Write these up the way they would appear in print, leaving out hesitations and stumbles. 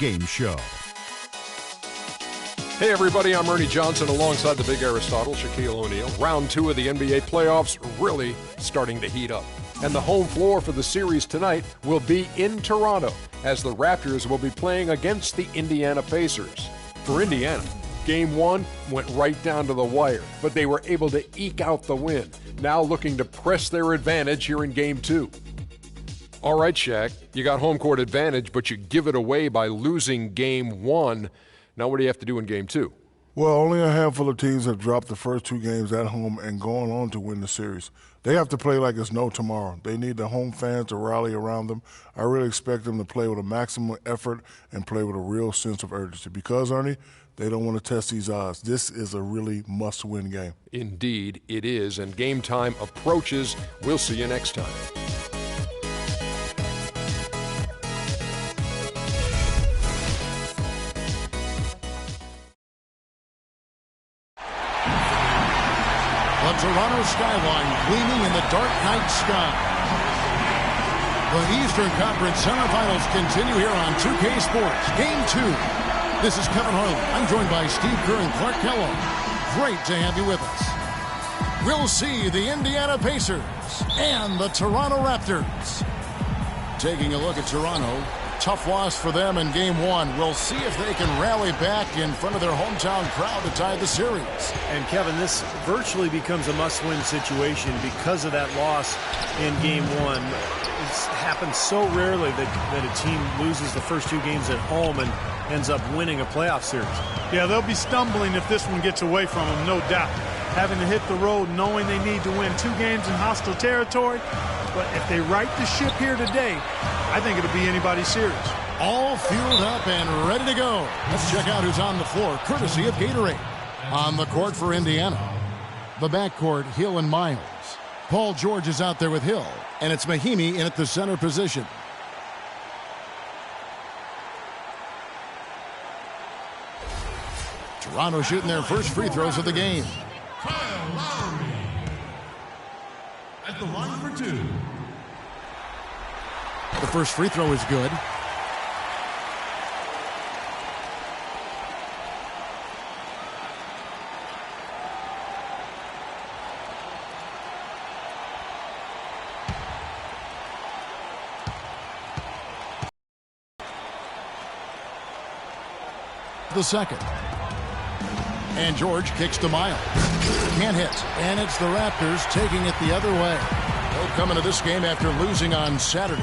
Game Show. Hey everybody, I'm Ernie Johnson alongside the big Aristotle, Shaquille O'Neal. Round 2 of the NBA playoffs really starting to heat up. And the home floor for the series tonight will be in Toronto, as the Raptors will be playing against the Indiana Pacers. For Indiana, Game 1 went right down to the wire, but they were able to eke out the win, now looking to press their advantage here in Game 2. All right, Shaq, you got home court advantage, but you give it away by losing Game 1. Now what do you have to do in Game 2? Well, only a handful of teams have dropped the first 2 games at home and gone on to win the series. They have to play like it's no tomorrow. They need the home fans to rally around them. I really expect them to play with a maximum effort and play with a real sense of urgency because, Ernie, they don't want to test these odds. This is a really must-win game. Indeed, it is, and game time approaches. We'll see you next time. The Toronto skyline gleaming in the dark night sky. The Eastern Conference semifinals continue here on 2K Sports. Game 2. This is Kevin Harlan. I'm joined by Steve Kerr and Clark Kellogg. Great to have you with us. We'll see the Indiana Pacers and the Toronto Raptors. Taking a look at Toronto. Tough loss for them in Game 1. We'll see if they can rally back in front of their hometown crowd to tie the series. And Kevin, this virtually becomes a must-win situation because of that loss in Game 1. It's happened so rarely that a team loses the first 2 games at home and ends up winning a playoff series. Yeah, they'll be stumbling if this one gets away from them, no doubt. Having to hit the road knowing they need to win 2 games in hostile territory. But if they right the ship here today, I think it'll be anybody's series. All fueled up and ready to go. Let's check out who's on the floor, courtesy of Gatorade. On the court for Indiana, the backcourt, Hill and Miles. Paul George is out there with Hill, and it's Mahimi in at the center position. Toronto shooting their first free throws of the game. Kyle Lowry at the line for 2. The first free throw is good. The second. And George kicks to Miles. Can't hit. And it's the Raptors taking it the other way. They'll come into this game after losing on Saturday.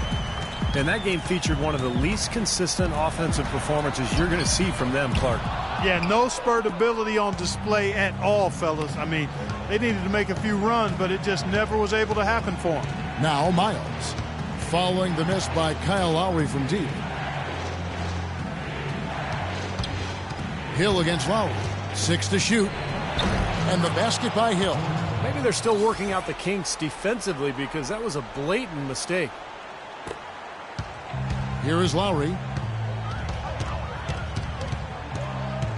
And that game featured one of the least consistent offensive performances you're going to see from them, Clark. Yeah, no spurt ability on display at all, fellas. I mean, they needed to make a few runs, but it just never was able to happen for them. Now Miles, following the miss by Kyle Lowry from deep. Hill against Lowry. 6 to shoot. And the basket by Hill. Maybe they're still working out the kinks defensively because that was a blatant mistake. Here is Lowry.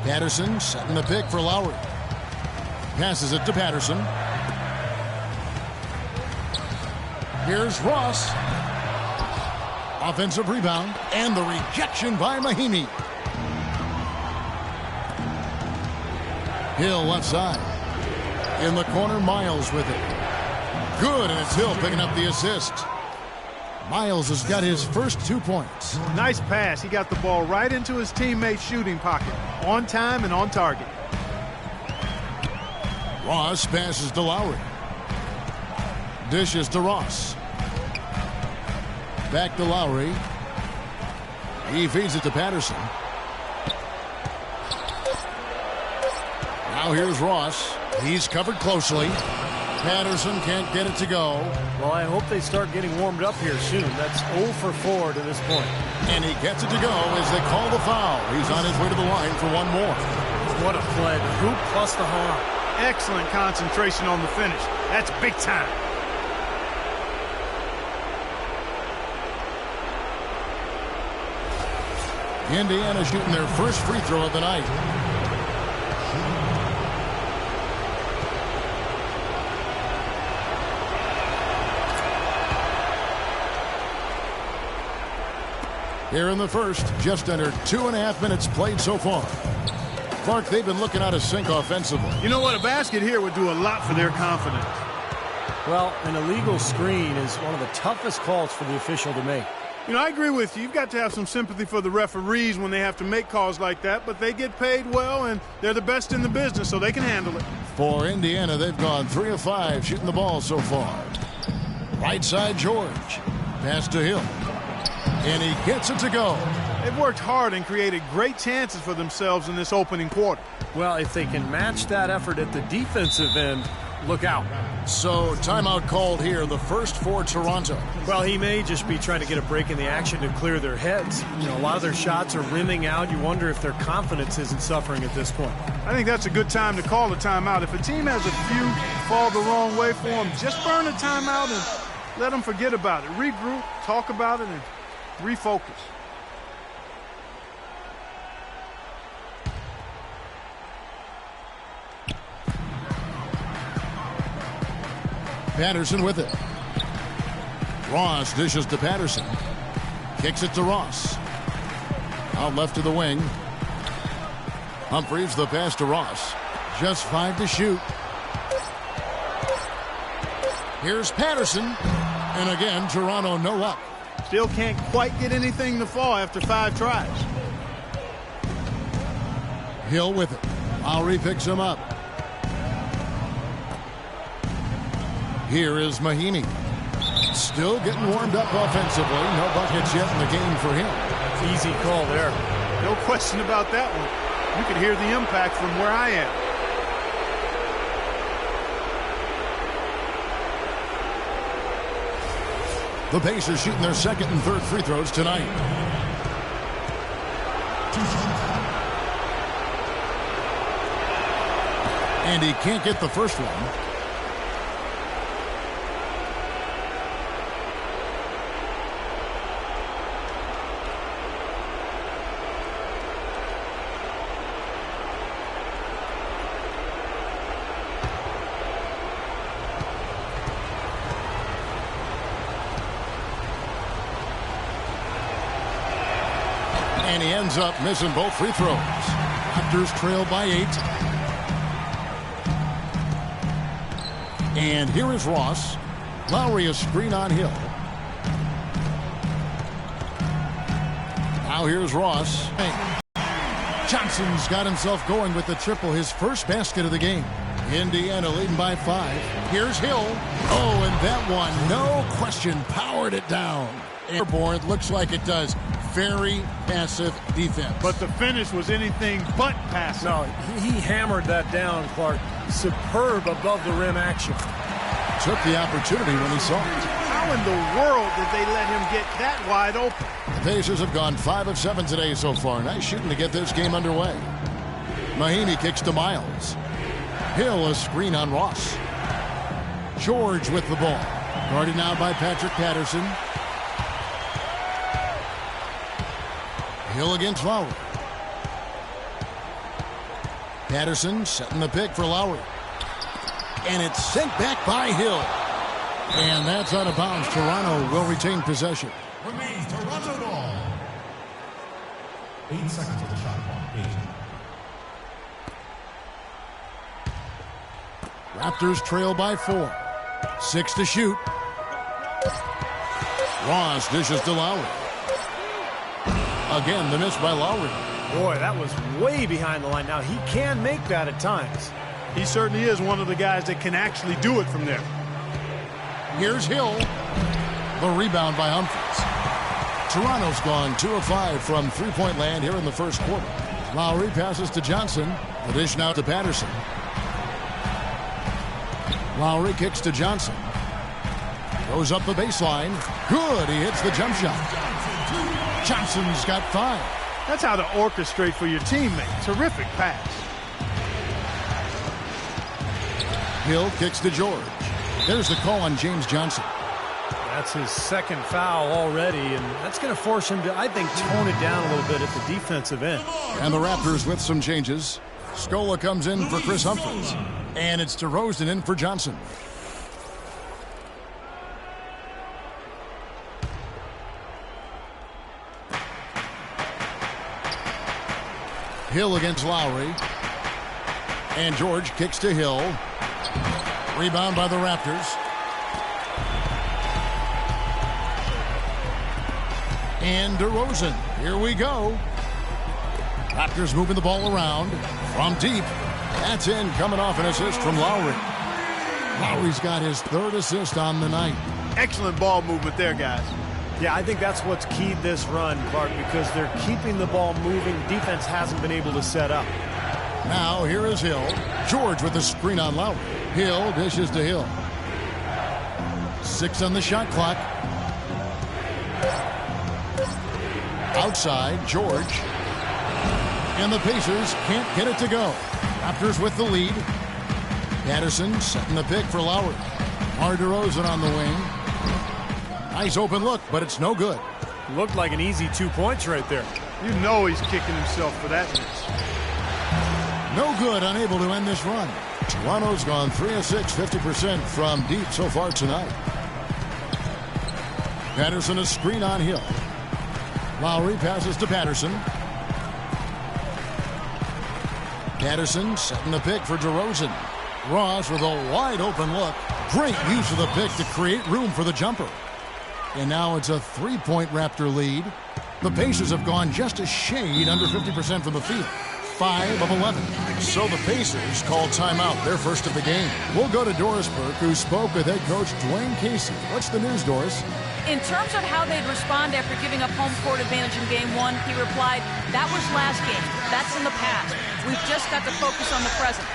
Patterson setting the pick for Lowry. Passes it to Patterson. Here's Ross. Offensive rebound. And the rejection by Mahimi. Hill left side. In the corner, Miles with it. Good, and it's Hill picking up the assist. Miles has got his first 2 points. Nice pass. He got the ball right into his teammate's shooting pocket. On time and on target. Ross passes to Lowry. Dishes to Ross. Back to Lowry. He feeds it to Patterson. Now here's Ross. He's covered closely. Patterson can't get it to go. Well, I hope they start getting warmed up here soon. That's 0 for 4 to this point. And he gets it to go as they call the foul. He's on his way to the line for one more. What a play. The hoop plus the harm. Excellent concentration on the finish. That's big time. Indiana shooting their first free throw of the night. Here in the first, just under 2.5 minutes played so far. Clark, they've been looking out of sync offensively. You know what? A basket here would do a lot for their confidence. Well, an illegal screen is one of the toughest calls for the official to make. You know, I agree with you. You've got to have some sympathy for the referees when they have to make calls like that, but they get paid well, and they're the best in the business, so they can handle it. For Indiana, they've gone 3 of 5 shooting the ball so far. Right side, George. Pass to Hill. And he gets it to go. They've worked hard and created great chances for themselves in this opening quarter. Well, if they can match that effort at the defensive end, look out. So, timeout called here, the first for Toronto. Well, he may just be trying to get a break in the action to clear their heads. You know, a lot of their shots are rimming out. You wonder if their confidence isn't suffering at this point. I think that's a good time to call a timeout. If a team has a few fall the wrong way for them, just burn a timeout and let them forget about it. Regroup, talk about it, and refocus. Patterson with it. Ross dishes to Patterson. Kicks it to Ross. Out left to the wing. Humphries the pass to Ross. Just 5 to shoot. Here's Patterson. And again, Toronto no up. Still can't quite get anything to fall after 5 tries. Hill with it. Lowry picks him up. Here is Mahinmi. Still getting warmed up offensively. No buckets yet in the game for him. Easy call there. No question about that one. You could hear the impact from where I am. The Pacers shooting their second and third free throws tonight. And he can't get the first one. And he ends up missing both free throws. Raptors trail by 8. And here is Ross. Lowry a screen on Hill. Now here's Ross. Johnson's got himself going with the triple, his first basket of the game. Indiana leading by 5. Here's Hill. Oh, and that one, no question, powered it down. Airborne, looks like it does. Very passive defense. But the finish was anything but passive. No, he hammered that down, Clark. Superb above the rim action. Took the opportunity when he saw it. How in the world did they let him get that wide open? The Pacers have gone 5 of 7 today so far. Nice shooting to get this game underway. Mahinmi kicks to Miles. Hill a screen on Ross. George with the ball. Guarded now by Patrick Patterson. Hill against Lowry. Patterson setting the pick for Lowry. And it's sent back by Hill. And that's out of bounds. Toronto will retain possession. Remains Toronto ball. 8 seconds of the shot clock. 8. Raptors trail by 4. 6 to shoot. Ross dishes to Lowry. Again, the miss by Lowry. Boy, that was way behind the line. Now, he can make that at times. He certainly is one of the guys that can actually do it from there. Here's Hill. The rebound by Humphries. Toronto's gone 2 of 5 from three-point land here in the first quarter. Lowry passes to Johnson. The dish now to Patterson. Lowry kicks to Johnson. Goes up the baseline. Good. He hits the jump shot. Johnson's got 5. That's how to orchestrate for your teammate. Terrific pass. Hill kicks to George. There's the call on James Johnson. That's his second foul already, and that's going to force him to, I think, tone it down a little bit at the defensive end. And the Raptors with some changes. Scola comes in for Chris Humphries. And it's DeRozan in for Johnson. Hill against Lowry. And George kicks to Hill. Rebound by the Raptors. And DeRozan. Here we go. Raptors moving the ball around from deep. That's in, coming off an assist from Lowry. Lowry's got his 3rd assist on the night. Excellent ball movement there, guys. Yeah, I think that's what's keyed this run, Clark, because they're keeping the ball moving. Defense hasn't been able to set up. Now here is Hill. George with the screen on Lowry. Hill dishes to Hill. 6 on the shot clock. Outside, George. And the Pacers can't get it to go. Raptors with the lead. Patterson setting the pick for Lowry. DeRozan on the wing. Nice open look, but it's no good. Looked like an easy 2 points right there. You know he's kicking himself for that miss. No good, unable to end this run. Toronto's gone 3 of 6, 50% from deep so far tonight. Patterson a screen on Hill. Lowry passes to Patterson. Patterson setting the pick for DeRozan. Ross with a wide open look. Great use of the pick to create room for the jumper. And now it's a 3-point Raptor lead. The Pacers have gone just a shade under 50% from the field. 5 of 11. So the Pacers call timeout, their first of the game. We'll go to Doris Burke, who spoke with head coach Dwayne Casey. What's the news, Doris? In terms of how they'd respond after giving up home court advantage in Game 1, he replied, that was last game. That's in the past. We've just got to focus on the present.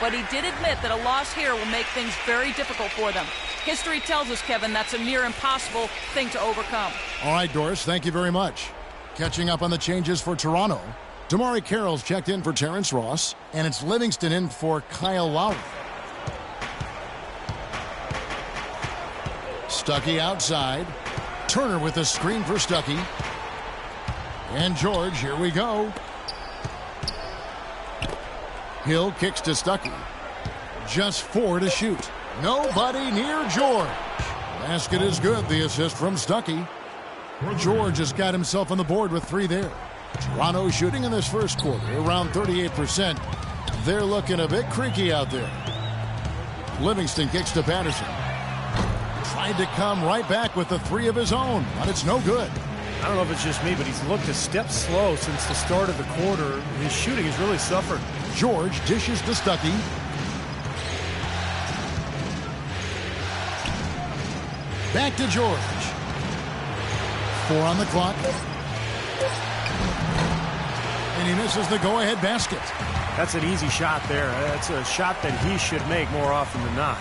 But he did admit that a loss here will make things very difficult for them. History tells us, Kevin, that's a near impossible thing to overcome. All right, Doris, thank you very much. Catching up on the changes for Toronto. Damari Carroll's checked in for Terrence Ross, and it's Livingston in for Kyle Lowry. Stuckey outside. Turner with a screen for Stuckey. And George, here we go. Hill kicks to Stuckey. Just 4 to shoot. Nobody near George. Basket is good. The assist from Stuckey. George has got himself on the board with 3 there. Toronto shooting in this first quarter around 38%. They're looking a bit creaky out there. Livingston kicks to Patterson. Tried to come right back with the 3 of his own, but it's no good. I don't know if it's just me, but he's looked a step slow since the start of the quarter. His shooting has really suffered. George dishes to Stuckey. Back to George. 4 on the clock. And he misses the go-ahead basket. That's an easy shot there. That's a shot that he should make more often than not.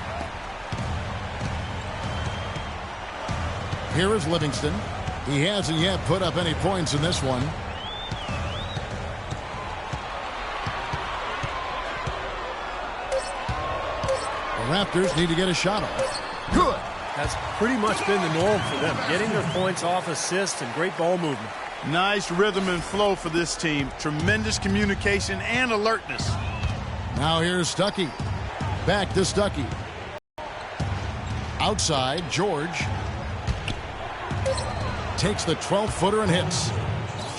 Here is Livingston. He hasn't yet put up any points in this one. The Raptors need to get a shot off. Good. That's pretty much been the norm for them. Getting their points off assists and great ball movement. Nice rhythm and flow for this team. Tremendous communication and alertness. Now here's Stuckey. Back to Stuckey. Outside, George. Takes the 12-footer and hits.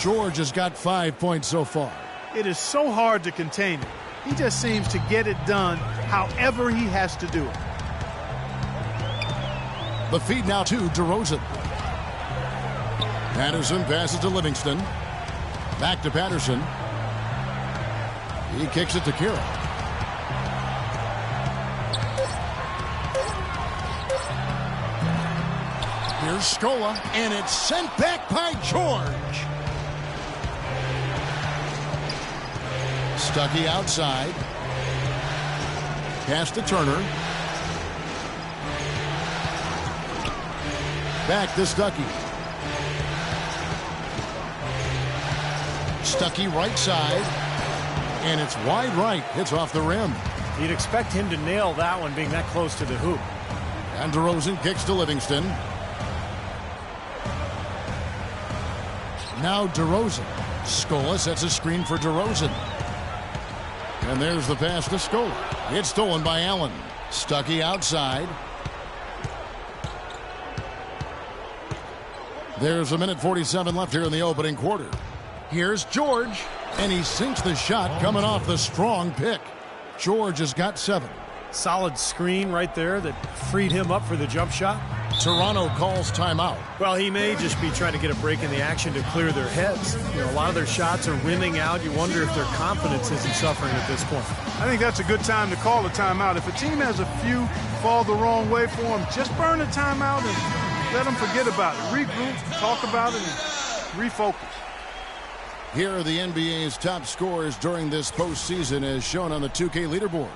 George has got 5 points so far. It is so hard to contain him. He just seems to get it done however he has to do it. The feed now to DeRozan. Patterson passes to Livingston. Back to Patterson. He kicks it to Carroll. Here's Scola, and it's sent back by George. Stuckey outside. Pass to Turner. Back to Stuckey. Stuckey right side. And it's wide right. Hits off the rim. You'd expect him to nail that one being that close to the hoop. And DeRozan kicks to Livingston. Now DeRozan. Scola sets a screen for DeRozan. And there's the pass to Scola. It's stolen by Allen. Stuckey outside. There's a minute 47 left here in the opening quarter. Here's George. And he sinks the shot coming off the strong pick. George has got 7. Solid screen right there that freed him up for the jump shot. Toronto calls timeout. Well, he may just be trying to get a break in the action to clear their heads. You know, a lot of their shots are rimming out. You wonder if their confidence isn't suffering at this point. I think that's a good time to call a timeout. If a team has a few fall the wrong way for them, just burn a timeout and let them forget about it. Regroup, talk about it, and refocus. Here are the NBA's top scorers during this postseason as shown on the 2K leaderboard.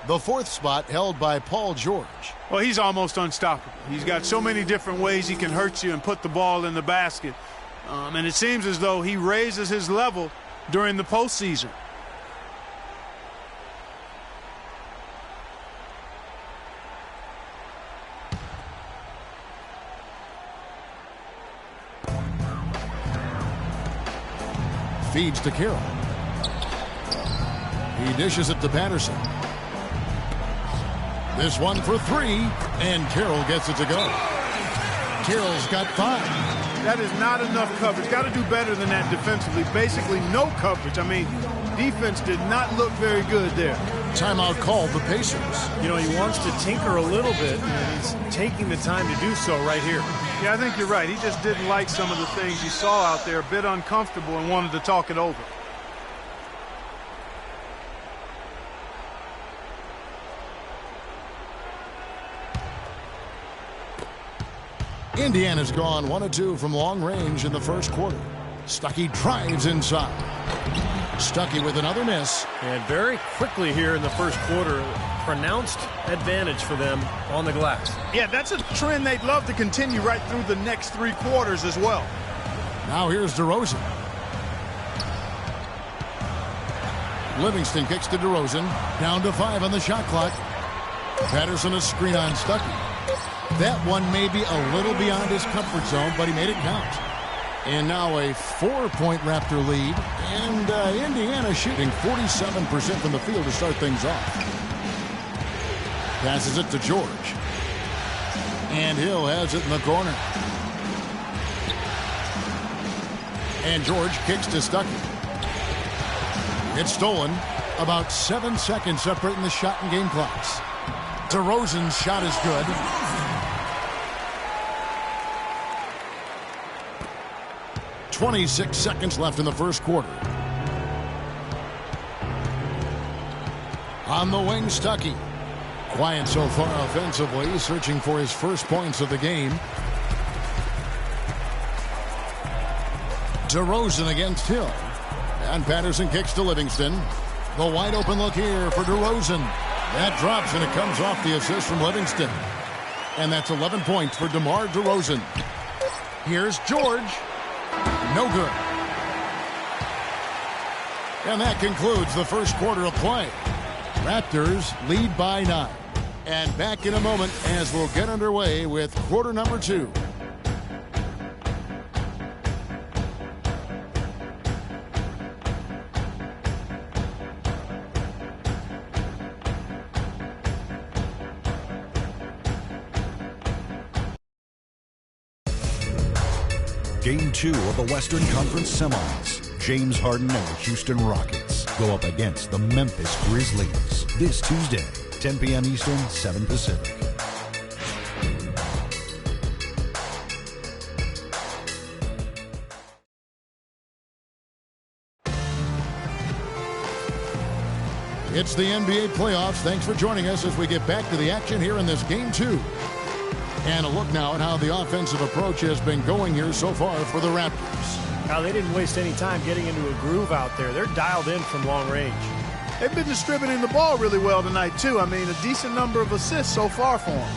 The 4th spot held by Paul George. Well, he's almost unstoppable. He's got so many different ways he can hurt you and put the ball in the basket. And it seems as though he raises his level during the postseason. Feeds to Carroll. He dishes it to Patterson. This one for 3, and Carroll gets it to go. Carroll's got 5. That is not enough coverage. Got to do better than that defensively. Basically no coverage. I mean, defense did not look very good there. Timeout called the Pacers. You know, he wants to tinker a little bit, and he's taking the time to do so right here. Yeah, I think you're right. He just didn't like some of the things you saw out there, a bit uncomfortable, and wanted to talk it over. Indiana's gone 1 of 2 from long range in the first quarter. Stuckey drives inside. Stuckey with another miss. And very quickly here in the first quarter, pronounced advantage for them on the glass. Yeah, that's a trend they'd love to continue right through the next 3 quarters as well. Now here's DeRozan. Livingston kicks to DeRozan. Down to 5 on the shot clock. Patterson a screen on Stuckey. That one may be a little beyond his comfort zone, but he made it count. And now a 4-point Raptor lead. And Indiana shooting 47% from the field to start things off. Passes it to George. And Hill has it in the corner. And George kicks to Stuckey. It's stolen. About 7 seconds separating the shot and game clocks. DeRozan's shot is good. .26 seconds left in the first quarter. On the wing, Stuckey. Quiet so far offensively, searching for his first points of the game. DeRozan against Hill. And Patterson kicks to Livingston. The wide open look here for DeRozan. That drops and it comes off the assist from Livingston. And that's 11 points for DeMar DeRozan. Here's George. No good. And that concludes the first quarter of play. Raptors lead by 9. And back in a moment as we'll get underway with quarter number 2. Game 2 of the Western Conference Semis. James Harden and the Houston Rockets go up against the Memphis Grizzlies this Tuesday, 10 p.m. Eastern, 7 Pacific. It's the NBA playoffs. Thanks for joining us as we get back to the action here in this Game 2. And a look now at how the offensive approach has been going here so far for the Raptors. Now, they didn't waste any time getting into a groove out there. They're dialed in from long range. They've been distributing the ball really well tonight, too. I mean, a decent number of assists so far for them.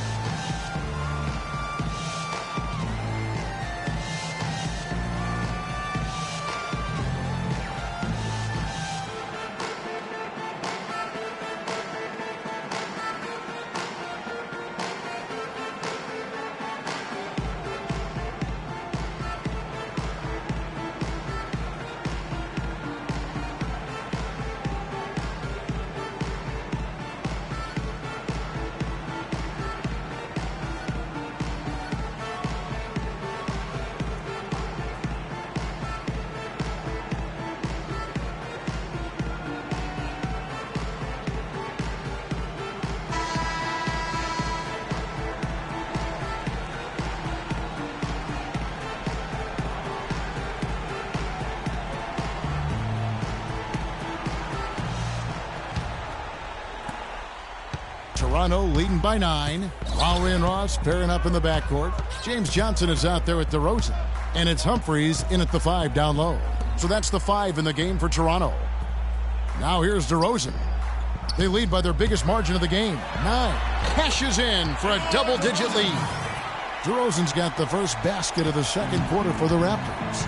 Toronto leading by 9. Lowry and Ross pairing up in the backcourt. James Johnson is out there with DeRozan. And it's Humphries in at the 5 down low. So that's the 5 in the game for Toronto. Now here's DeRozan. They lead by their biggest margin of the game, 9. Cashes in for a double-digit lead. DeRozan's got the first basket of the second quarter for the Raptors.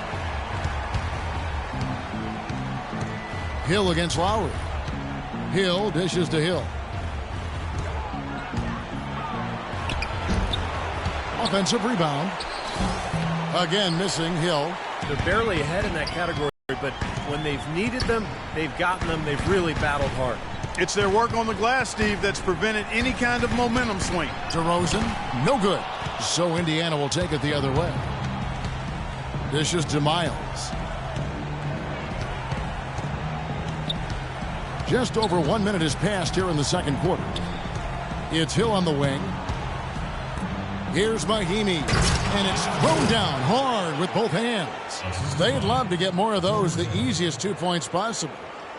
Hill against Lowry. Hill dishes to Hill. Offensive rebound. Again missing Hill. They're barely ahead in that category, but when they've needed them, they've gotten them. They've really battled hard. It's their work on the glass, Steve, that's prevented any kind of momentum swing. DeRozan, no good. So Indiana will take it the other way. Dishes to Miles. Just over 1 minute has passed here in the second quarter. It's Hill on the wing. Here's Mahimi, and it's thrown down hard with both hands. They'd love to get more of those, the easiest 2 points possible.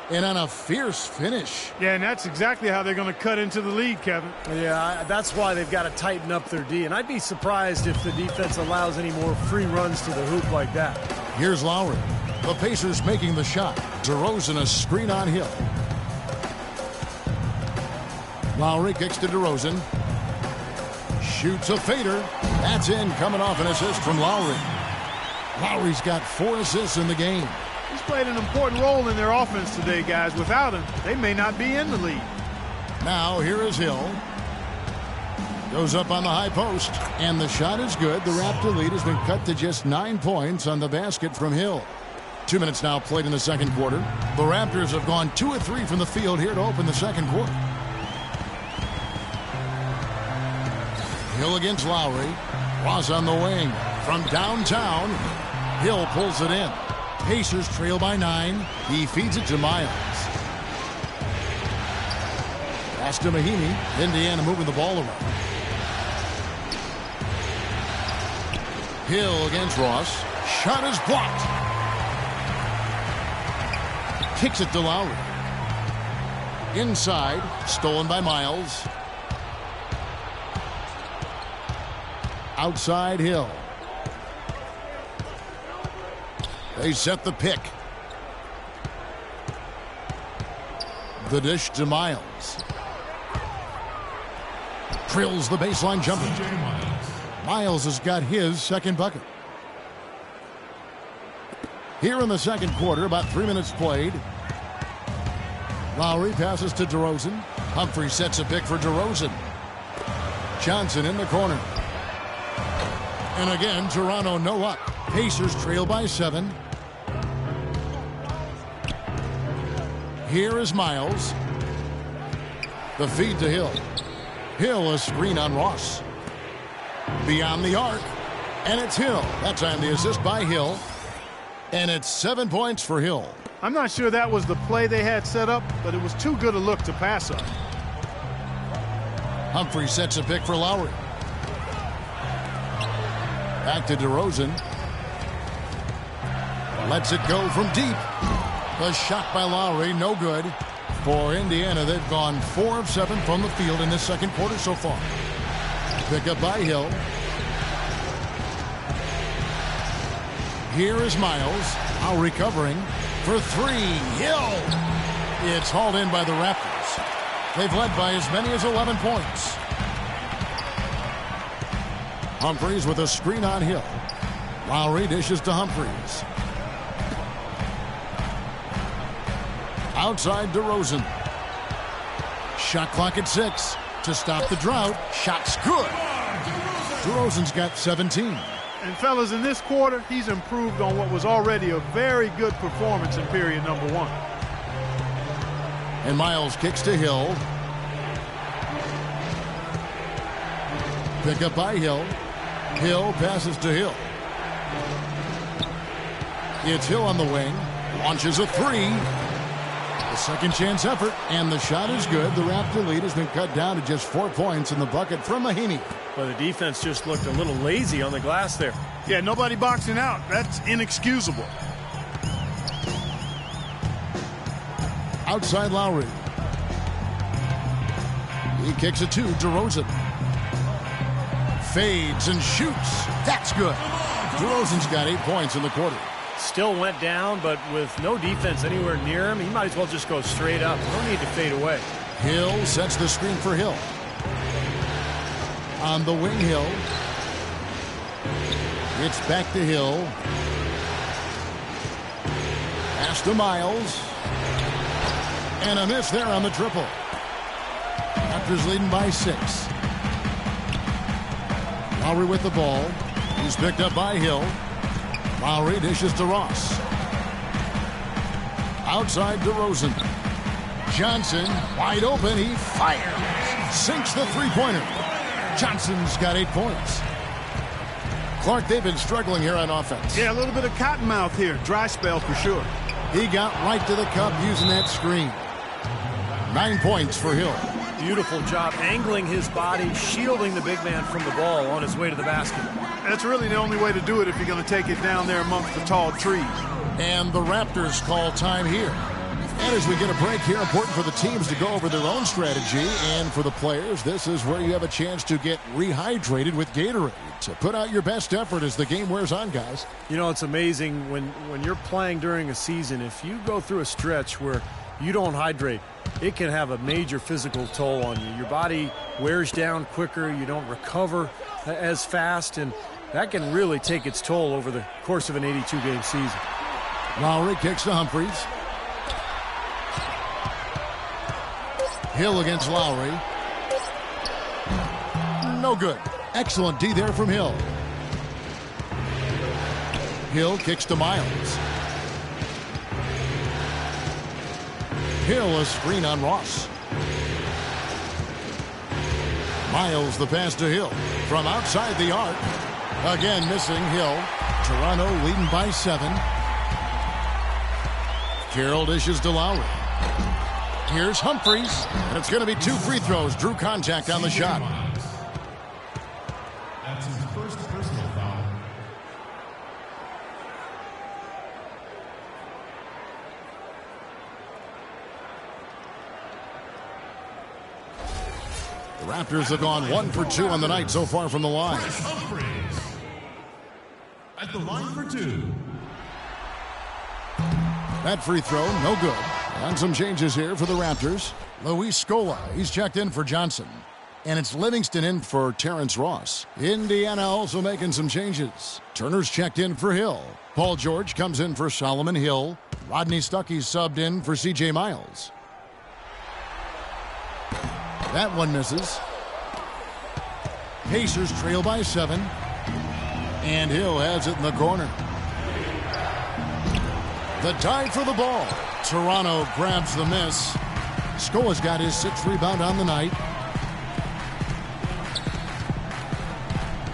And on a fierce finish. Yeah, and that's exactly how they're going to cut into the lead, Kevin. Yeah, that's why they've got to tighten up their D. And I'd be surprised if the defense allows any more free runs to the hoop like that. Here's Lowry. The Pacers making the shot. DeRozan a screen on Hill. Lowry kicks to DeRozan. Shoots a fader. That's in, coming off an assist from Lowry. Lowry's got 4 assists in the game. He's played an important role in their offense today, guys. Without him, they may not be in the lead. Now here is Hill. Goes up on the high post, and the shot is good. The Raptor lead has been cut to just 9 points on the basket from Hill. 2 minutes now played in the second quarter. The Raptors have gone 2 of 3 from the field here to open the second quarter. Hill against Lowry. Ross on the wing. From downtown, Hill pulls it in. Pacers trail by 9. He feeds it to Miles. Pass to Mahimi. Indiana moving the ball around. Hill against Ross. Shot is blocked. Kicks it to Lowry. Inside. Stolen by Miles. Outside Hill. They set the pick. The dish to Miles. Drills the baseline jumper. Miles has got his second bucket. Here in the second quarter, about 3 minutes played. Lowry passes to DeRozan. Humphrey sets a pick for DeRozan. Johnson in the corner. And again, Toronto no luck. Pacers trail by 7. Here is Miles. The feed to Hill. Hill a screen on Ross. Beyond the arc. And it's Hill. That time the assist by Hill. And it's 7 points for Hill. I'm not sure that was the play they had set up, but it was too good a look to pass up. Humphrey sets a pick for Lowry. Back to DeRozan. Lets it go from deep. The shot by Lowry, no good. For Indiana, they've gone 4 of 7 from the field in this second quarter so far. Pick up by Hill. Here is Miles. Now recovering for 3. Hill. It's hauled in by the Raptors. They've led by as many as 11 points. Humphries with a screen on Hill. Lowry dishes to Humphries. Outside DeRozan. Shot clock at 6 to stop the drought. Shot's good. DeRozan's got 17. And fellas, in this quarter, he's improved on what was already a very good performance in period number 1. And Miles kicks to Hill. Pick up by Hill. Hill passes to Hill. It's Hill on the wing. Launches a 3. A second chance effort, and the shot is good. The Raptor lead has been cut down to just 4 points in the bucket from Mahimi. Well, the defense just looked a little lazy on the glass there. Yeah, nobody boxing out. That's inexcusable. Outside Lowry. He kicks it to DeRozan. Fades and shoots. That's good. DeRozan's got 8 points in the quarter. Still went down, but with no defense anywhere near him, he might as well just go straight up. No need to fade away. Hill sets the screen for Hill. On the wing, Hill. It's back to Hill. Pass to Miles. And a miss there on the triple. Raptors leading by 6. Lowry with the ball. He's picked up by Hill. Lowry dishes to Ross. Outside DeRozan. Johnson wide open. He fires. Sinks the three-pointer. Johnson's got 8 points. Clark, they've been struggling here on offense. Yeah, a little bit of cottonmouth here. Dry spell for sure. He got right to the cup using that screen. 9 points for Hill. Beautiful job angling his body, shielding the big man from the ball on his way to the basket. That's really the only way to do it if you're going to take it down there amongst the tall trees. And the Raptors call time here. And as we get a break here, important for the teams to go over their own strategy. And for the players, this is where you have a chance to get rehydrated with Gatorade. To put out your best effort as the game wears on, guys. You know, it's amazing when you're playing during a season, if you go through a stretch where you don't hydrate, it can have a major physical toll on you. Your body wears down quicker, you don't recover as fast, and that can really take its toll over the course of an 82-game season. Lowry kicks to Humphries. Hill against Lowry. No good. Excellent D there from Hill. Hill kicks to Miles. Hill a screen on Ross. Miles the pass to Hill from outside the arc. Again missing Hill. Toronto leading by 7. Carroll dishes to Lowry. Here's Humphries, and it's going to be 2 free throws. Drew contact on the shot. That's his first personal foul. The Raptors have gone 1 for 2 on the night so far from the line. Humphries at the line for 2. That free throw, no good. And some changes here for the Raptors. Luis Scola, he's checked in for Johnson. And it's Livingston in for Terrence Ross. Indiana also making some changes. Turner's checked in for Hill. Paul George comes in for Solomon Hill. Rodney Stuckey's subbed in for C.J. Miles. That one misses. Pacers trail by 7. And Hill has it in the corner. The dive for the ball. Toronto grabs the miss. Scola's got his 6th rebound on the night.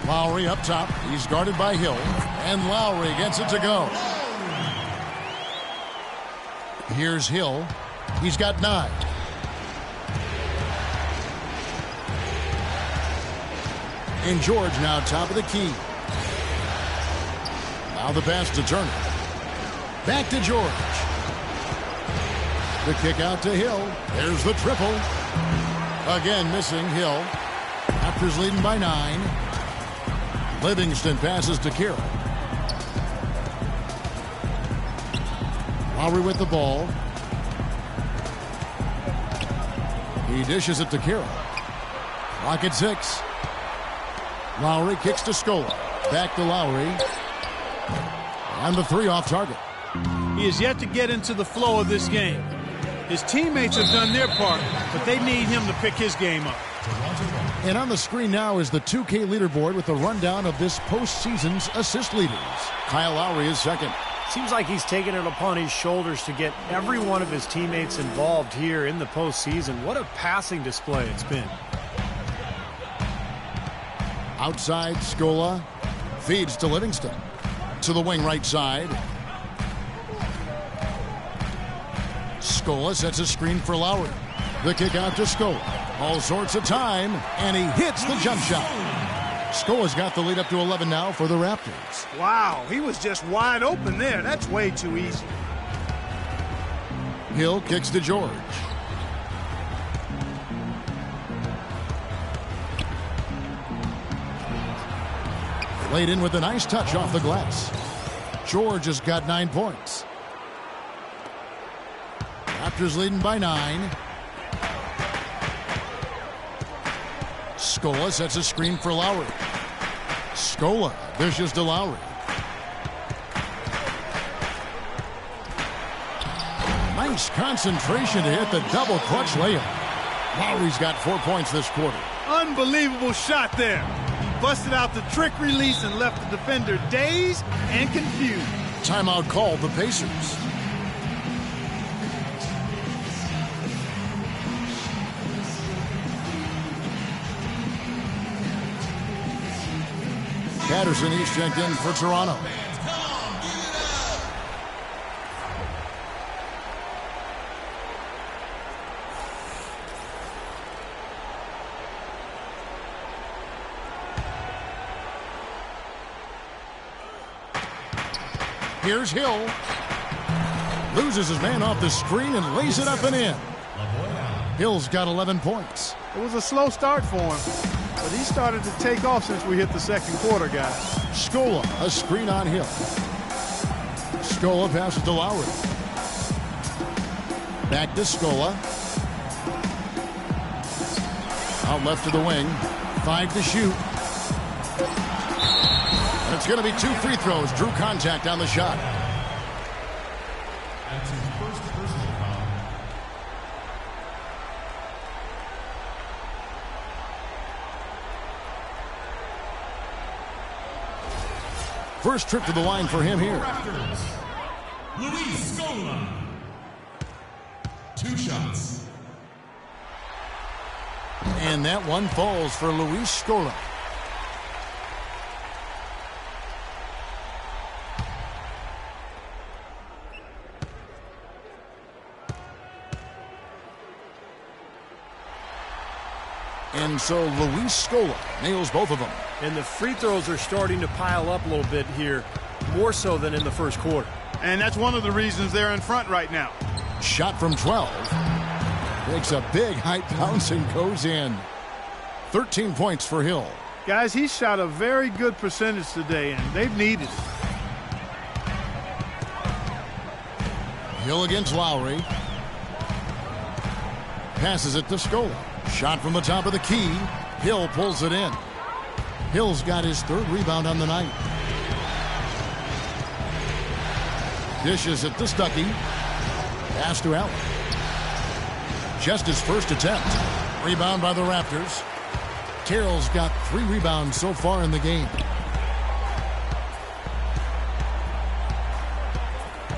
Lowry up top. He's guarded by Hill. And Lowry gets it to go. Here's Hill. He's got 9. And George now top of the key. Now the pass to Turner. Back to George. The kick out to Hill. There's the triple. Again missing Hill. Raptors leading by 9. Livingston passes to Carroll. Lowry with the ball. He dishes it to Carroll. Clock at 6. Lowry kicks to Scola. Back to Lowry. And the 3 off target. He has yet to get into the flow of this game. His teammates have done their part, but they need him to pick his game up. And on the screen now is the 2K leaderboard with a rundown of this postseason's assist leaders. Kyle Lowry is second. Seems like he's taken it upon his shoulders to get every one of his teammates involved here in the postseason. What a passing display it's been. Outside, Scola feeds to Livingston. To the wing right side. Scola sets a screen for Lowry. The kick out to Scola. All sorts of time, and he hits the jump shot. Scola's got the lead up to 11 now for the Raptors. Wow, he was just wide open there. That's way too easy. Hill kicks to George. Laid in with a nice touch off the glass. George has got 9 points. Raptors leading by 9. Scola sets a screen for Lowry. Scola dishes to Lowry. Nice concentration to hit the double clutch layup. Lowry's got 4 points this quarter. Unbelievable shot there. Busted out the trick release and left the defender dazed and confused. Timeout called the Pacers. Patterson, he's checked in for Toronto. Here's Hill. Loses his man off the screen and lays it up and in. Hill's got 11 points. It was a slow start for him, but he started to take off since we hit the second quarter, guys. Scola, a screen on Hill. Scola passes to Lowry. Back to Scola. Out left to the wing. 5 to shoot. And it's going to be 2 free throws. Drew contact on the shot. That's his first personal foul. First trip to the line for him here. Raptors, Luis Scola. 2 shots. And that one falls for Luis Scola. And so Luis Scola nails both of them. And the free throws are starting to pile up a little bit here, more so than in the first quarter. And that's one of the reasons they're in front right now. Shot from 12. Takes a big high bounce and goes in. 13 points for Hill. Guys, he shot a very good percentage today, and they've needed it. Hill against Lowry. Passes it to Scola. Shot from the top of the key. Hill pulls it in. Hill's got his 3rd rebound on the night. Dishes it to Stuckey. Pass to Allen. Just his first attempt. Rebound by the Raptors. Terrell's got 3 rebounds so far in the game.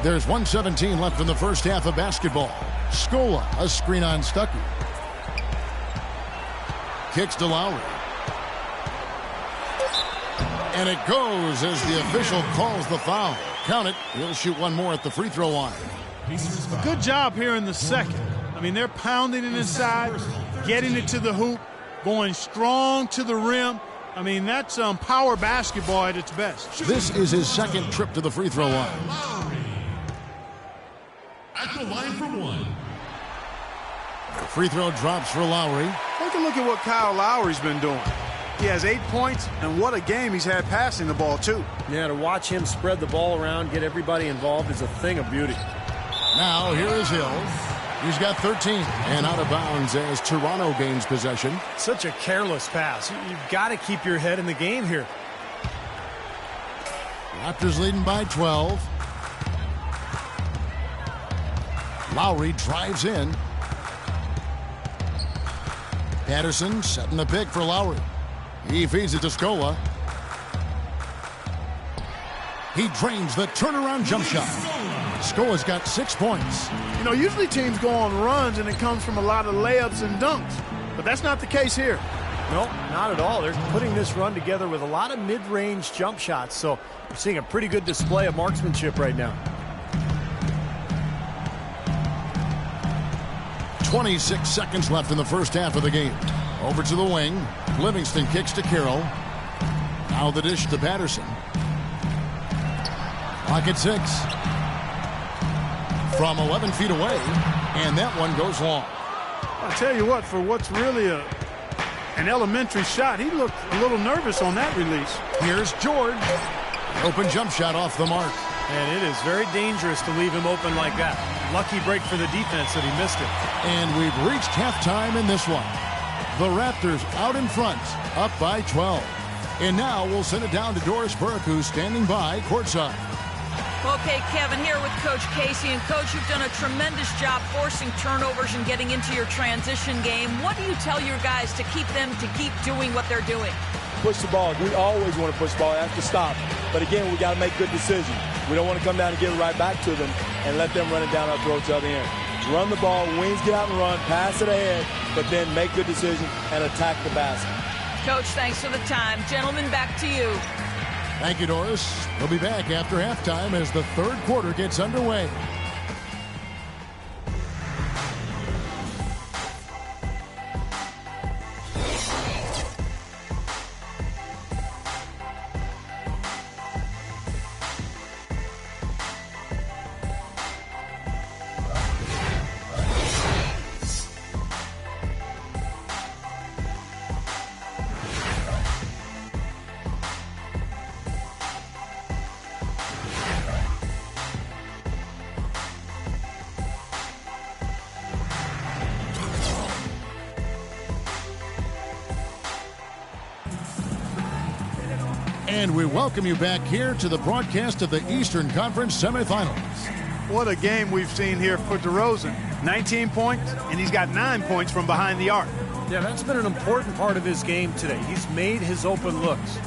There's 1:17 left in the first half of basketball. Scola, a screen on Stuckey. Kicks to Lowry. And it goes as the official calls the foul. Count it. He'll shoot one more at the free throw line. Good job here in the second. I mean, they're pounding it inside, getting it to the hoop, going strong to the rim. I mean, that's power basketball at its best. This is his 2nd trip to the free throw line. Lowry at the line for 1. Free throw drops for Lowry. Take a look at what Kyle Lowry's been doing. He has 8 points, and what a game he's had passing the ball, too. Yeah, to watch him spread the ball around, get everybody involved is a thing of beauty. Now here is Hill. He's got 13 and out of bounds as Toronto gains possession. Such a careless pass. You've got to keep your head in the game here. Raptors leading by 12. Lowry drives in. Patterson setting the pick for Lowry. He feeds it to Scola. He drains the turnaround jump shot. Scola's got 6 points. You know, usually teams go on runs and it comes from a lot of layups and dunks. But that's not the case here. Nope, not at all. They're putting this run together with a lot of mid-range jump shots. So we're seeing a pretty good display of marksmanship right now. 26 seconds left in the first half of the game. Over to the wing. Livingston kicks to Carroll. Now the dish to Patterson. Clock at 6. From 11 feet away. And that one goes long. I'll tell you what, for what's really a An elementary shot. He looked a little nervous on that release. Here's George. Open jump shot off the mark. And it is very dangerous to leave him open like that. Lucky break for the defense that he missed it. And we've reached halftime in this one. The Raptors out in front, up by 12. And now we'll send it down to Doris Burke, who's standing by courtside. Okay, Kevin, here with Coach Casey. And, Coach, you've done a tremendous job forcing turnovers and getting into your transition game. What do you tell your guys to keep them to keep doing what they're doing? Push the ball. We always want to push the ball. Have to stop. But, again, we got to make good decisions. We don't want to come down and give it right back to them and let them run it down our throats at the end. Run the ball, wings get out and run, pass it ahead, but then make good decisions and attack the basket. Coach, thanks for the time. Gentlemen, back to you. Thank you, Doris. We'll be back after halftime as the third quarter gets underway. And we welcome you back here to the broadcast of the Eastern Conference semifinals. What a game we've seen here for DeRozan. 19 points, and he's got 9 points from behind the arc. Yeah, that's been an important part of his game today. He's made his open looks.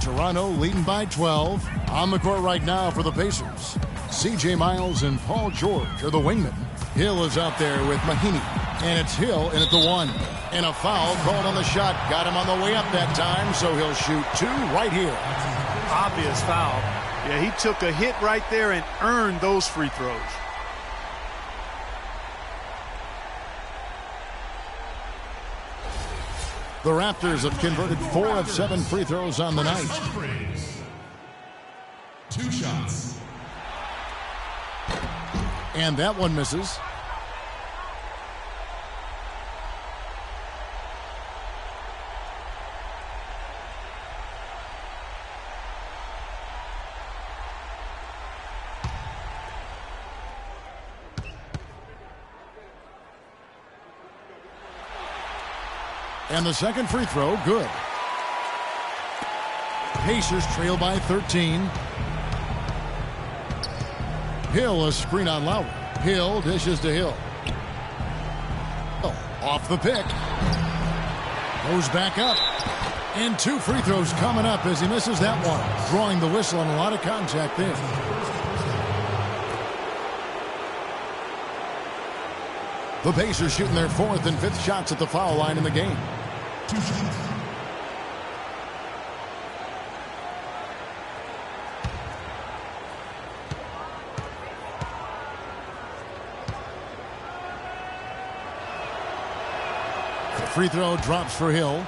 Toronto leading by 12. On the court right now for the Pacers. C.J. Miles and Paul George are the wingmen. Hill is out there with Mahinmi. And it's Hill in at the one. And a foul called on the shot. Got him on the way up that time, so he'll shoot two right here. Obvious foul. Yeah, he took a hit right there and earned those free throws. The Raptors have converted 4 of 7 free throws on the night. 2 shots. And that one misses. And the second free throw, good. Pacers trail by 13. Hill, a screen on Lowry. Hill dishes to Hill. Oh, off the pick. Goes back up. And 2 free throws coming up as he misses that one. Drawing the whistle and a lot of contact there. The Pacers shooting their 4th and 5th shots at the foul line in the game. 2 shots. The free throw drops for Hill.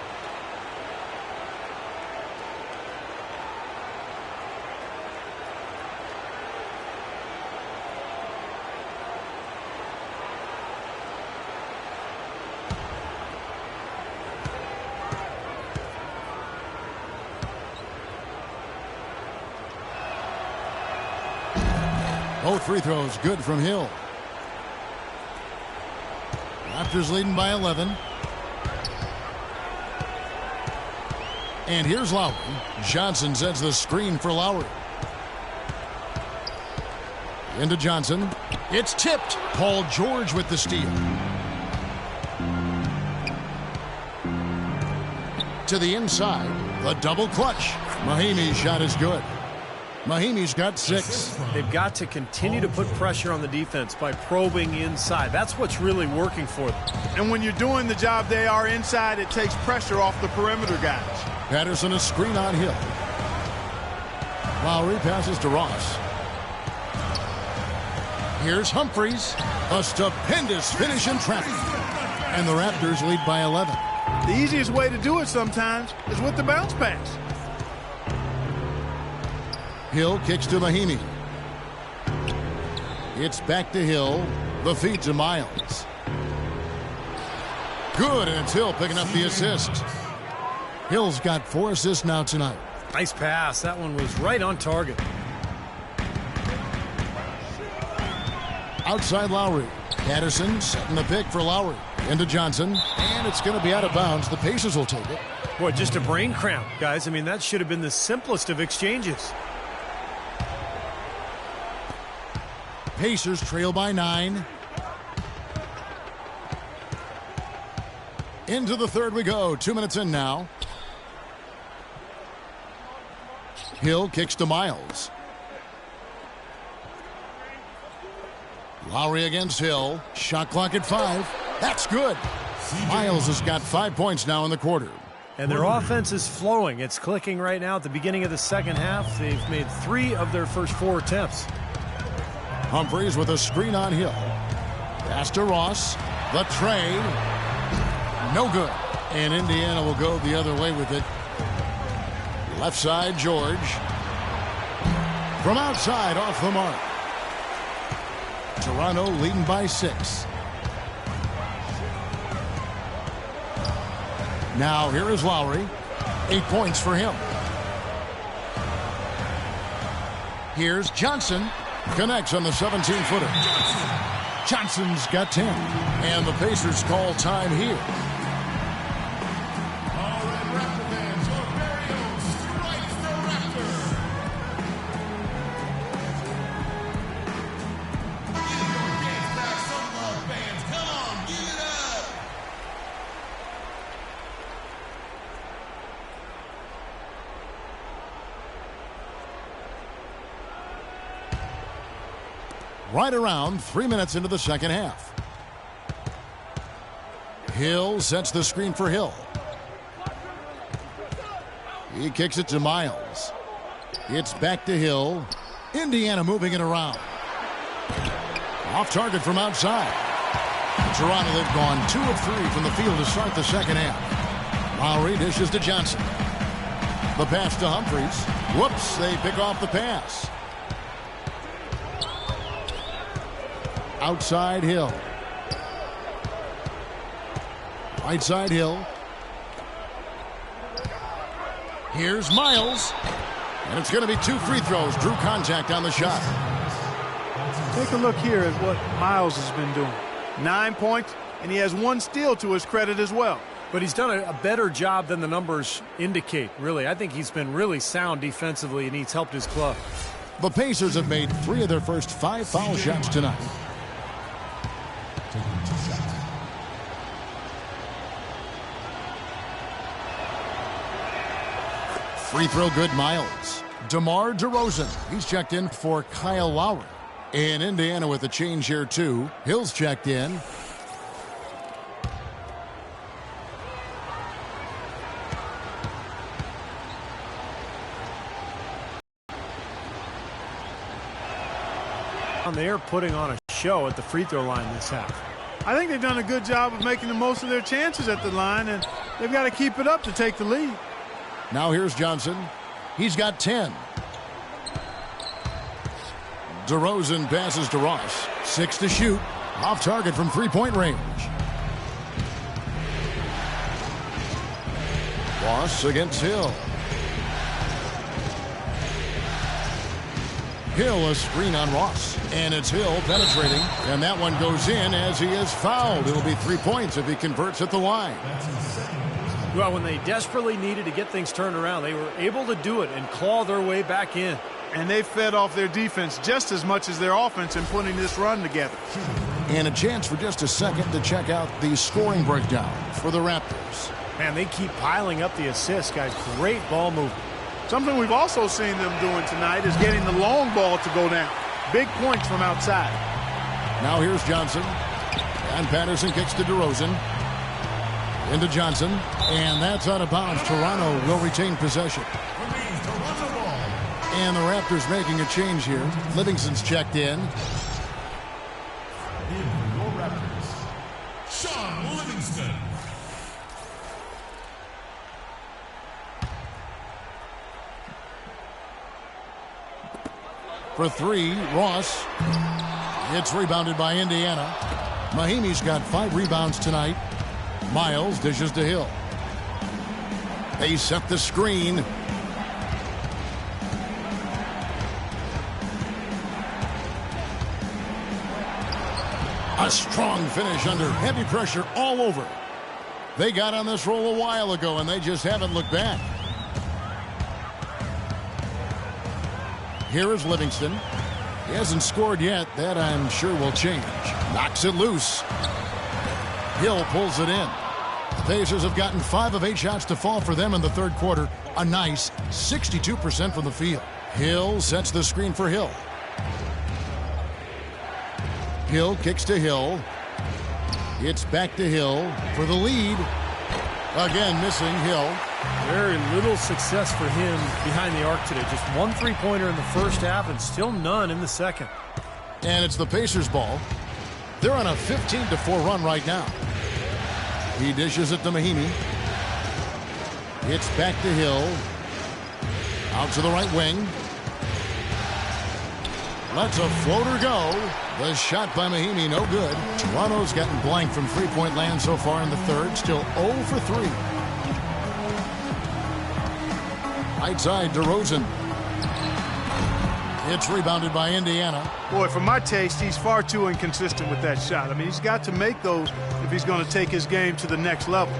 Both free throws good from Hill. Raptors leading by 11. And here's Lowry. Johnson sets the screen for Lowry. Into Johnson. It's tipped. Paul George with the steal. To the inside. The double clutch. Mahinmi's shot is good. Mahinmi's got 6. They've got to continue to put pressure on the defense by probing inside. That's what's really working for them. And when you're doing the job they are inside, it takes pressure off the perimeter guys. Patterson a screen on Hill. Lowry passes to Ross. Here's Humphries. A stupendous finish in traffic. And the Raptors lead by 11. The easiest way to do it sometimes is with the bounce pass. Hill kicks to Mahinmi. It's back to Hill. The feed to Miles. Good, and it's Hill picking up the assist. Hill's got 4 assists now tonight. Nice pass. That one was right on target. Outside Lowry. Patterson setting the pick for Lowry. Into Johnson. And it's going to be out of bounds. The Pacers will take it. Boy, just a brain cramp, guys. I mean, that should have been the simplest of exchanges. Pacers trail by 9. Into the third we go. 2 minutes in now. Hill kicks to Miles. Lowry against Hill. Shot clock at 5. That's good. Miles has got 5 points now in the quarter. And their offense is flowing. It's clicking right now at the beginning of the second half. They've made 3 of their first 4 attempts. Humphries with a screen on Hill. Pass to Ross. The tray. No good. And Indiana will go the other way with it. Left side, George. From outside, off the mark. Toronto leading by 6. Now here is Lowry. 8 points for him. Here's Johnson. Connects on the 17-footer. Johnson's got 10. And the Pacers call time here. All right, Raptor fans, your very own Strike the Raptor. Give your dance back some love, fans. Come on, give it up. Right around 3 minutes into the second half. Hill sets the screen for Hill. He kicks it to Miles. It's back to Hill. Indiana moving it around. Off target from outside. Toronto, they've gone 2 of 3 from the field to start the second half. Lowry dishes to Johnson. The pass to Humphries. Whoops, they pick off the pass. Outside Hill. Right side Hill. Here's Miles. And it's going to be 2 free throws. Drew contact on the shot. Take a look here at what Miles has been doing. 9 points, and he has 1 steal to his credit as well. But he's done a better job than the numbers indicate, really. I think he's been really sound defensively, and he's helped his club. The Pacers have made 3 of their first 5 foul shots tonight. Free throw good, Miles. DeMar DeRozan. He's checked in for Kyle Lowry. And Indiana with a change here, too. Hill's checked in. They're putting on a show at the free throw line this half. I think they've done a good job of making the most of their chances at the line, and they've got to keep it up to take the lead. Now here's Johnson. He's got 10. DeRozan passes to Ross. 6 to shoot. Off target from three-point range. Ross against Hill. Hill, a screen on Ross. And it's Hill penetrating. And that one goes in as he is fouled. It'll be 3 points if he converts at the line. Well, when they desperately needed to get things turned around, they were able to do it and claw their way back in. And they fed off their defense just as much as their offense in putting this run together. And a chance for just a second to check out the scoring breakdown for the Raptors. Man, they keep piling up the assists, guys. Great ball movement. Something we've also seen them doing tonight is getting the long ball to go down. Big points from outside. Now here's Johnson. And Patterson kicks to DeRozan. Into Johnson. And that's out of bounds. Toronto will retain possession. And the Raptors making a change here. Livingston's checked in. Your Raptors, Sean Livingston. For three, Ross. It's rebounded by Indiana. Mahimi's got 5 rebounds tonight. Miles dishes to Hill. They set the screen. A strong finish under heavy pressure all over. They got on this roll a while ago, and they just haven't looked back. Here is Livingston. He hasn't scored yet. That, I'm sure, will change. Knocks it loose. Hill pulls it in. The Pacers have gotten 5 of 8 shots to fall for them in the third quarter. A nice 62% from the field. Hill sets the screen for Hill. Hill kicks to Hill. It's back to Hill for the lead. Again, missing Hill. Very little success for him behind the arc today. Just 1 3-pointer in the first half and still none in the second. And it's the Pacers' ball. They're on a 15-4 run right now. He dishes it to Mahimi. It's back to Hill. Out to the right wing. Lets a floater go. The shot by Mahimi, no good. Toronto's gotten blank from three-point land so far in the third. Still 0 for 3. Right side, DeRozan. It's rebounded by Indiana. Boy, for my taste, he's far too inconsistent with that shot. I mean, he's got to make those if he's going to take his game to the next level.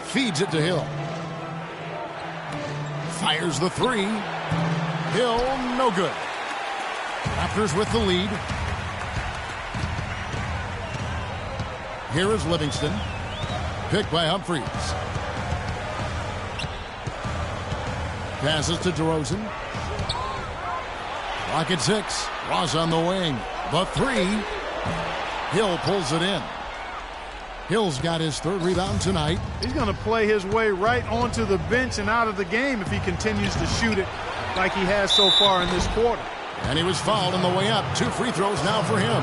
Feeds it to Hill. Fires the 3. Hill, no good. Raptors with the lead. Here is Livingston. Picked by Humphries. Passes to DeRozan. Rocket 6. Ross on the wing. The 3. Hill pulls it in. Hill's got his 3rd rebound tonight. He's going to play his way right onto the bench and out of the game if he continues to shoot it like he has so far in this quarter. And he was fouled on the way up. 2 free throws now for him.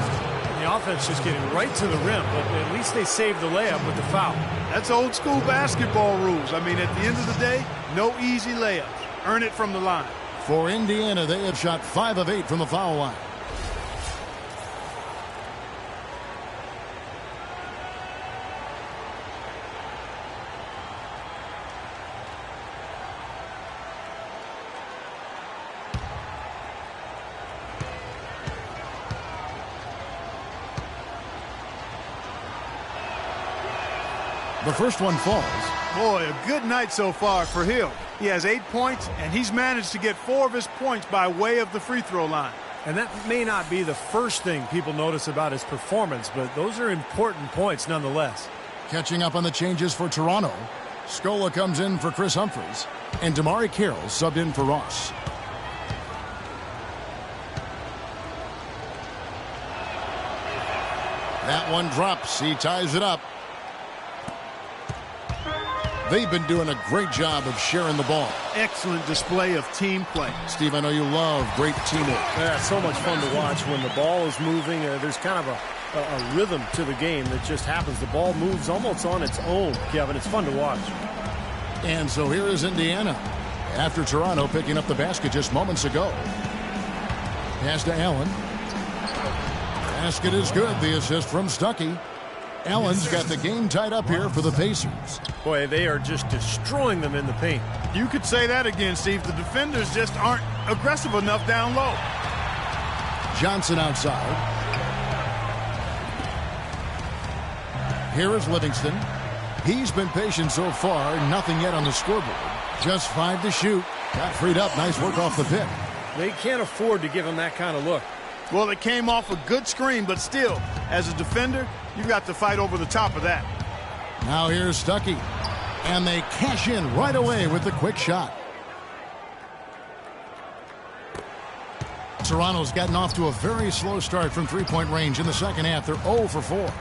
The offense just getting right to the rim, but at least they saved the layup with the foul. That's old school basketball rules. I mean, at the end of the day, no easy layups. Earn it from the line. For Indiana, they have shot 5 of 8 from the foul line. The first one falls. Boy, a good night so far for Hill. He has 8 points, and he's managed to get 4 of his points by way of the free throw line. And that may not be the first thing people notice about his performance, but those are important points nonetheless. Catching up on the changes for Toronto. Scola comes in for Chris Humphries, and Damari Carroll subbed in for Ross. That one drops. He ties it up. They've been doing a great job of sharing the ball. Excellent display of team play. Steve, I know you love great teamwork. Yeah, so much fun to watch when the ball is moving. There's kind of a rhythm to the game that just happens. The ball moves almost on its own, Kevin. It's fun to watch. And so here is Indiana. After Toronto picking up the basket just moments ago. Pass to Allen. Basket is good. The assist from Stuckey. Allen's got the game tied up here for the Pacers. Boy, they are just destroying them in the paint. You could say that again, Steve. The defenders just aren't aggressive enough down low. Johnson outside. Here is Livingston. He's been patient so far. Nothing yet on the scoreboard. Just 5 to shoot. Got freed up. Nice work off the pick. They can't afford to give him that kind of look. Well, it came off a good screen, but still, as a defender, you've got to fight over the top of that. Now here's Stuckey. And they cash in right away with the quick shot. Toronto's gotten off to a very slow start from three-point range in the second half. They're 0 for 4.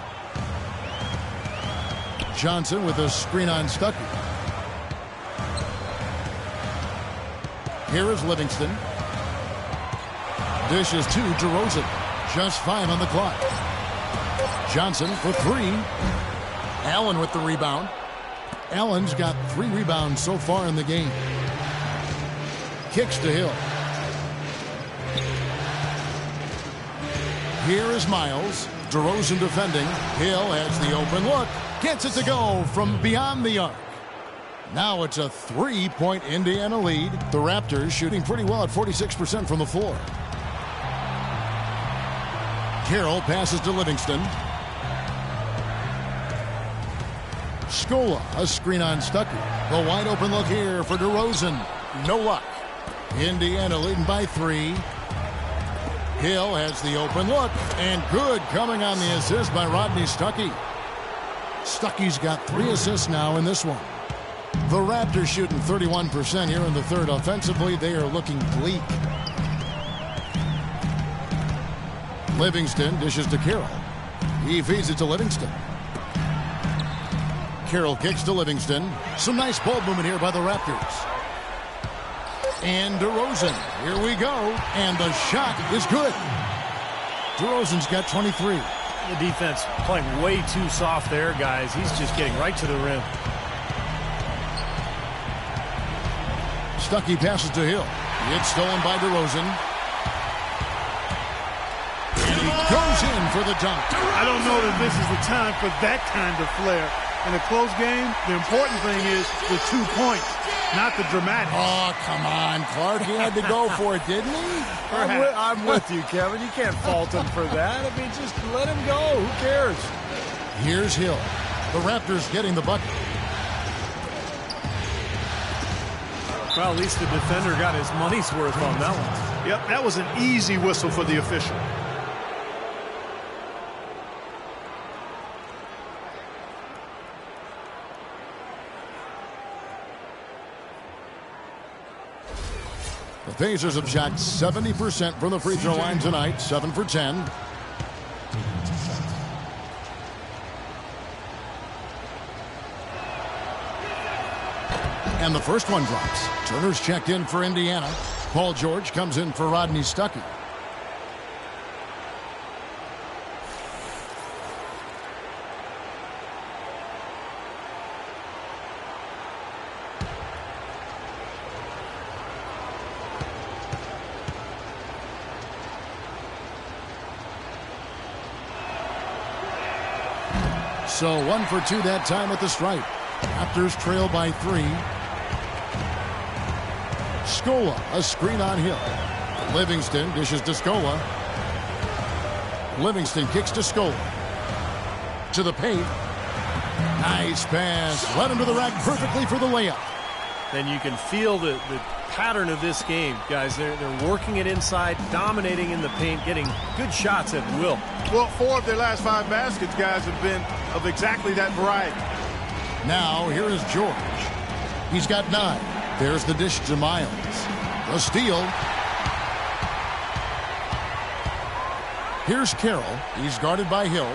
Johnson with a screen on Stuckey. Here is Livingston. Dishes to DeRozan. Just 5 on the clock. Johnson for 3. Allen with the rebound. Allen's got 3 rebounds so far in the game. Kicks to Hill. Here is Miles. DeRozan defending. Hill has the open look. Gets it to go from beyond the arc. Now it's a 3-point Indiana lead. The Raptors shooting pretty well at 46% from the floor. Carroll passes to Livingston. Scola, a screen on Stuckey. The wide open look here for DeRozan. No luck. Indiana leading by 3. Hill has the open look. And good coming on the assist by Rodney Stuckey. Stuckey's got 3 assists now in this one. The Raptors shooting 31% here in the third. Offensively, they are looking bleak. Livingston dishes to Carroll. He feeds it to Livingston. Carroll kicks to Livingston. Some nice ball movement here by the Raptors. And DeRozan. Here we go. And the shot is good. DeRozan's got 23. The defense playing way too soft there, guys. He's just getting right to the rim. Stuckey passes to Hill. It's stolen by DeRozan. And he goes in for the dunk. I don't know that this is the time for that kind of flair. In a close game, the important thing is the 2 points, not the dramatic. Oh, come on, Clark. He had to go for it, didn't he? I'm with you, Kevin. You can't fault him for that. I mean, just let him go. Who cares? Here's Hill. The Raptors getting the bucket. Well, at least the defender got his money's worth on that one. Yep, that was an easy whistle for the official. The Pacers have shot 70% from the free throw line tonight, 7 for 10. And the first one drops. Turner's checked in for Indiana. Paul George comes in for Rodney Stuckey. So 1 for 2 that time at the stripe. Raptors trail by 3. Scola, a screen on Hill. Livingston dishes to Scola. Livingston kicks to Scola. To the paint. Nice pass. Led him to the rack perfectly for the layup. Then you can feel the pattern of this game, guys. They're working it inside, dominating in the paint, getting good shots at will. Well, 4 of their last 5 baskets, guys, have been of exactly that variety. Now, here is George. He's got 9. There's the dish to Miles. The steal. Here's Carroll. He's guarded by Hill.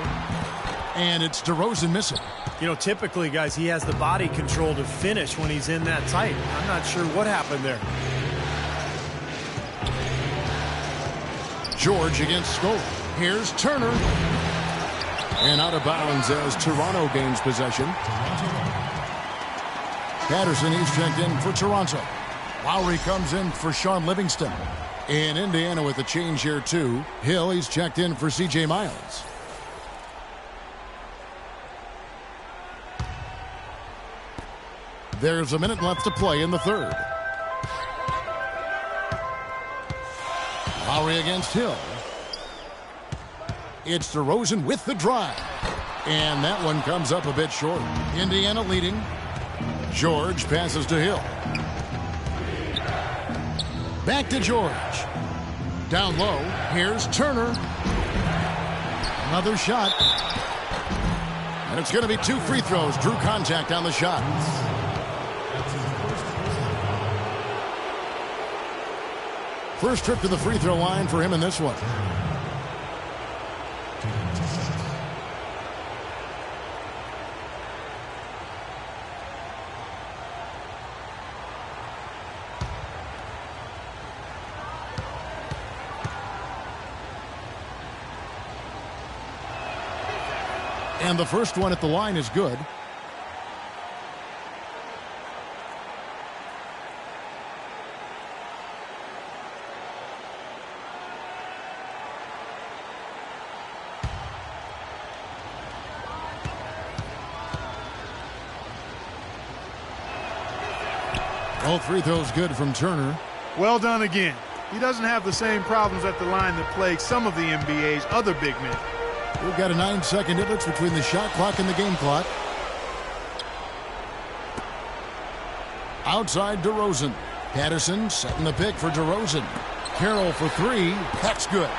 And it's DeRozan missing. You know, typically, guys, he has the body control to finish when he's in that tight. I'm not sure what happened there. George against Scola. Here's Turner. And out of bounds as Toronto gains possession. Patterson, he's checked in for Toronto. Lowry comes in for Sean Livingston. In Indiana with a change here, too. Hill, he's checked in for C.J. Miles. There's a minute left to play in the third. Lowry against Hill. It's DeRozan with the drive. And that one comes up a bit short. Indiana leading. George passes to Hill. Back to George. Down low. Here's Turner. Another shot. And it's going to be 2 free throws. Drew contact on the shot. First trip to the free throw line for him in this one. And the first one at the line is good. All free throws good from Turner. Well done again. He doesn't have the same problems at the line that plague some of the NBA's other big men. We've got a 9-second difference between the shot clock and the game clock. Outside DeRozan. Patterson setting the pick for DeRozan. Carroll for 3. That's good.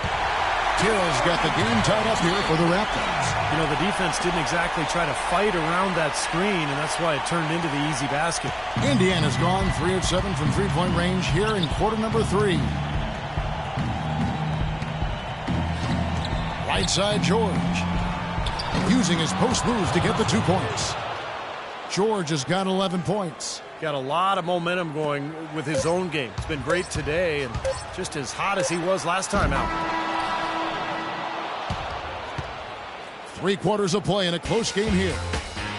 Carroll's got the game tied up here for the Raptors. You know, the defense didn't exactly try to fight around that screen, and that's why it turned into the easy basket. Indiana's gone 3 of 7 from three-point range here in quarter number 3. Right side, George. Using his post moves to get the 2 points. George has got 11 points. Got a lot of momentum going with his own game. It's been great today and just as hot as he was last time out. 3 quarters of play in a close game here.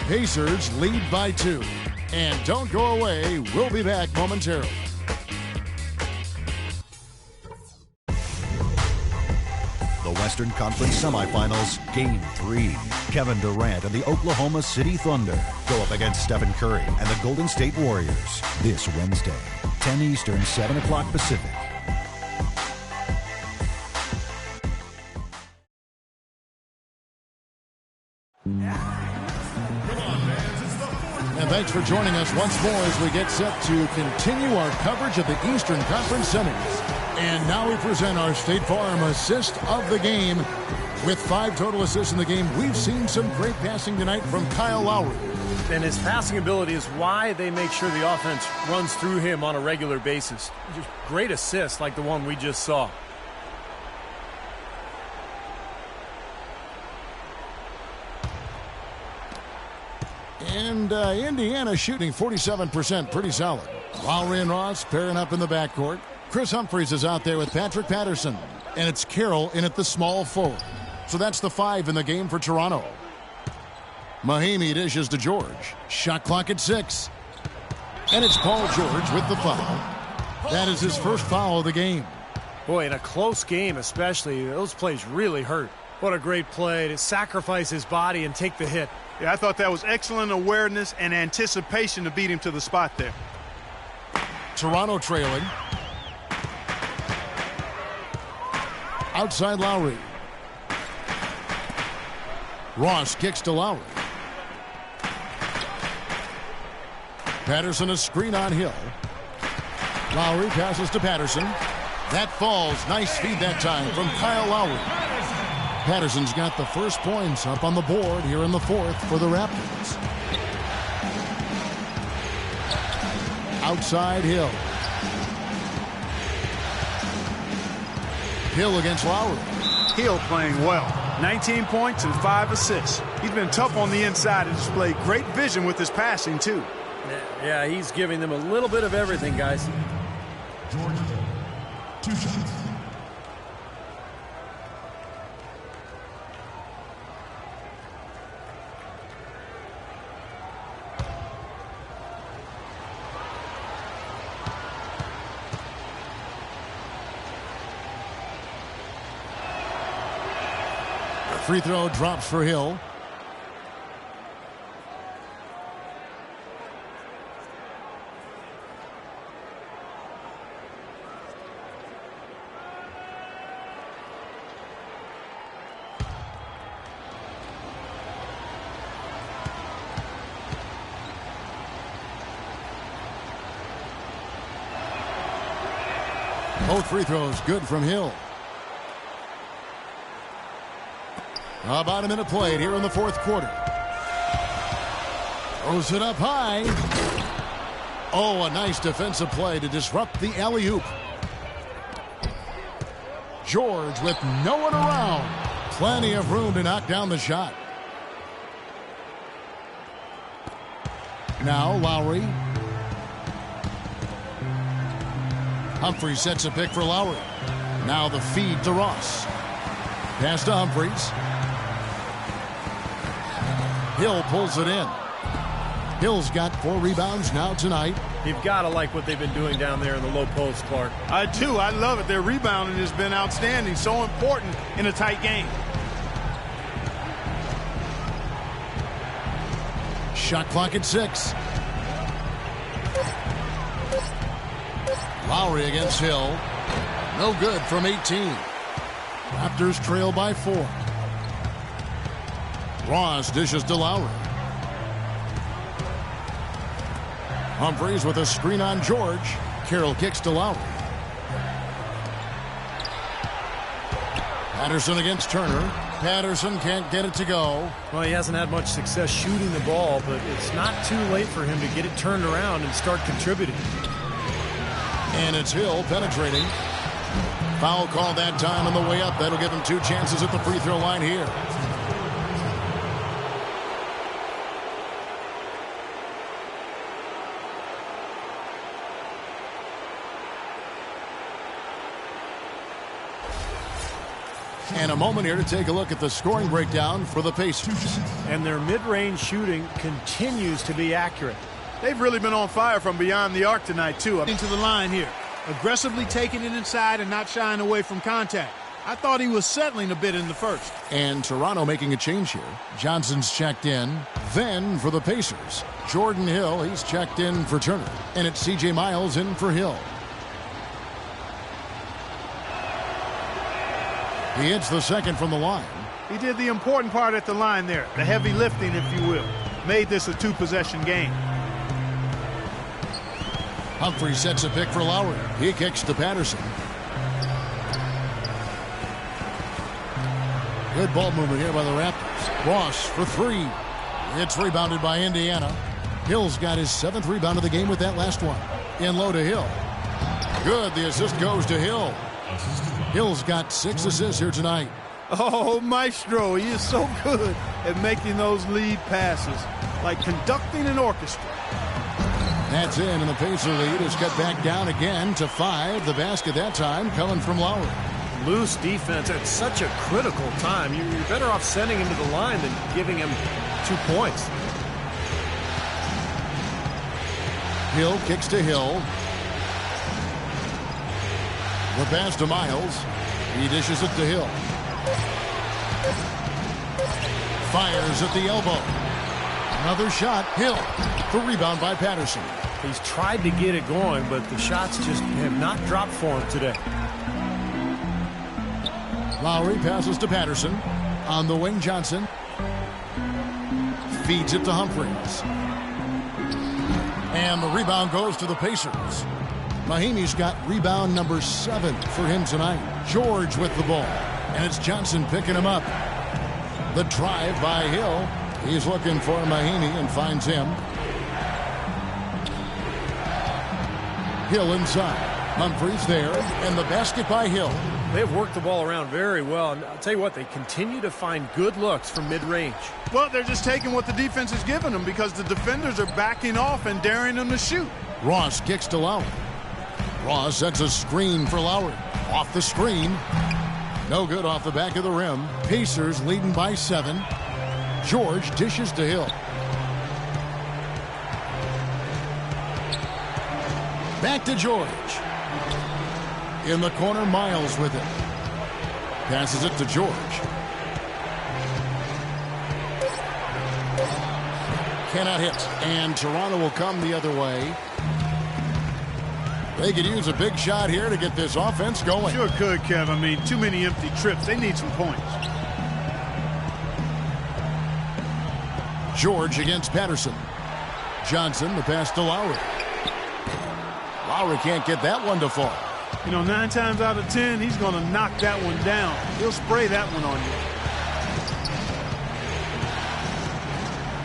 Pacers lead by 2. And don't go away. We'll be back momentarily. The Western Conference Semifinals, Game 3. Kevin Durant and the Oklahoma City Thunder go up against Stephen Curry and the Golden State Warriors this Wednesday, 10 Eastern, 7 o'clock Pacific. And thanks for joining us once more as we get set to continue our coverage of the Eastern Conference Semis. And now we present our State Farm assist of the game. With 5 total assists in the game, we've seen some great passing tonight from Kyle Lowry. And his passing ability is why they make sure the offense runs through him on a regular basis. Just great assists like the one we just saw. And Indiana shooting 47%, pretty solid. Lowry and Ross pairing up in the backcourt. Chris Humphries is out there with Patrick Patterson. And it's Carroll in at the small forward. So that's the 5 in the game for Toronto. Mahimi dishes to George. Shot clock at 6. And it's Paul George with the foul. That is his first foul of the game. Boy, in a close game especially, those plays really hurt. What a great play to sacrifice his body and take the hit. Yeah, I thought that was excellent awareness and anticipation to beat him to the spot there. Toronto trailing. Outside Lowry. Ross kicks to Lowry. Patterson a screen on Hill. Lowry passes to Patterson. That falls. Nice feed that time from Kyle Lowry. Patterson's got the first points up on the board here in the 4th for the Raptors. Outside Hill. Hill against Lowry. Hill playing well. 19 points and 5 assists. He's been tough on the inside and displayed great vision with his passing, too. Yeah, he's giving them a little bit of everything, guys. Georgia, 2 shots. Free throw drops for Hill. Both free throws good from Hill. About a minute played here in the fourth quarter. Throws it up high. Oh, a nice defensive play to disrupt the alley-oop. George with no one around. Plenty of room to knock down the shot. Now Lowry. Humphries sets a pick for Lowry. Now the feed to Ross. Pass to Humphries. Hill pulls it in. Hill's got 4 rebounds now tonight. You've got to like what they've been doing down there in the low post, Clark. I do. I love it. Their rebounding has been outstanding. So important in a tight game. Shot clock at 6. Lowry against Hill. No good from 18. Raptors trail by 4. Ross dishes to Lowry. Humphries with a screen on George. Carroll kicks to Lowry. Patterson against Turner. Patterson can't get it to go. Well, he hasn't had much success shooting the ball, but it's not too late for him to get it turned around and start contributing. And it's Hill penetrating. Foul call that time on the way up. That'll give him 2 chances at the free throw line here. And a moment here to take a look at the scoring breakdown for the Pacers. And their mid-range shooting continues to be accurate. They've really been on fire from beyond the arc tonight, too. Into the line here. Aggressively taking it inside and not shying away from contact. I thought he was settling a bit in the first. And Toronto making a change here. Johnson's checked in. Then for the Pacers, Jordan Hill, he's checked in for Turner. And it's C.J. Miles in for Hill. He hits the second from the line. He did the important part at the line there. The heavy lifting, if you will. Made this a 2-possession game. Humphries sets a pick for Lowry. He kicks to Patterson. Good ball movement here by the Raptors. Ross for 3. It's rebounded by Indiana. Hill's got his 7th rebound of the game with that last one. In low to Hill. Good. The assist goes to Hill. Hill's got 6 assists here tonight. Oh, Maestro, he is so good at making those lead passes. Like conducting an orchestra. That's in, and the Pacer lead is cut back down again to 5. The basket that time coming from Lowry. Loose defense at such a critical time. You're better off sending him to the line than giving him 2 points. Hill kicks to Hill. The pass to Miles. He dishes it to Hill. Fires at the elbow. Another shot. Hill. The rebound by Patterson. He's tried to get it going, but the shots just have not dropped for him today. Lowry passes to Patterson. On the wing, Johnson. Feeds it to Humphries. And the rebound goes to the Pacers. Mahimi's got rebound number 7 for him tonight. George with the ball. And it's Johnson picking him up. The drive by Hill. He's looking for Mahimi and finds him. Hill inside. Humphries there. And the basket by Hill. They've worked the ball around very well. And I'll tell you what, they continue to find good looks from mid-range. Well, they're just taking what the defense is giving them because the defenders are backing off and daring them to shoot. Ross kicks to Lowry. Ross sets a screen for Lowry. Off the screen. No good off the back of the rim. Pacers leading by 7. George dishes to Hill. Back to George. In the corner, Miles with it. Passes it to George. Cannot hit. And Toronto will come the other way. They could use a big shot here to get this offense going. Sure could, Kev. I mean, too many empty trips. They need some points. George against Patterson. Johnson, the pass to Lowry. Lowry can't get that one to fall. You know, 9 times out of 10, he's going to knock that one down. He'll spray that one on you.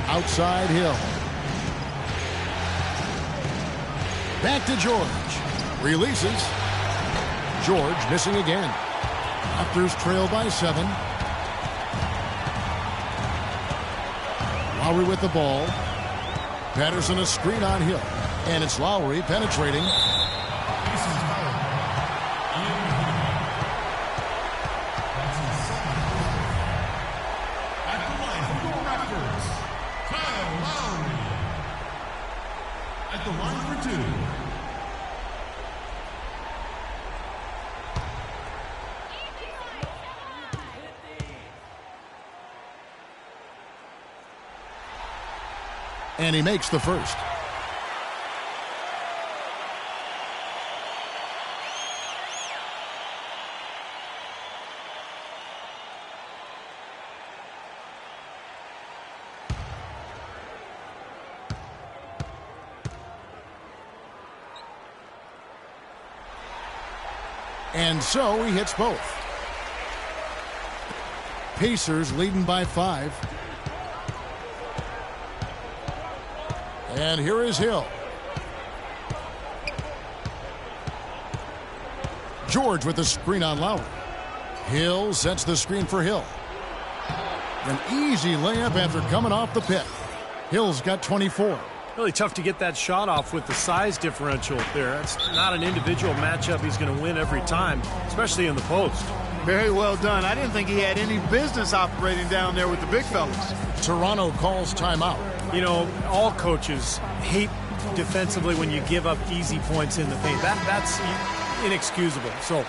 Outside Hill. Back to George. Releases. George missing again. Raptors trail by 7. Lowry with the ball. Patterson a screen on Hill. And it's Lowry penetrating. At the line for 2. And he makes the first. And so he hits both. Pacers leading by 5. And here is Hill. George with the screen on Lowry. Hill sets the screen for Hill. An easy layup after coming off the pick. Hill's got 24. Really tough to get that shot off with the size differential there. It's not an individual matchup he's going to win every time, especially in the post. Very well done. I didn't think he had any business operating down there with the big fellas. Toronto calls timeout. You know, all coaches hate defensively when you give up easy points in the paint. That's inexcusable. So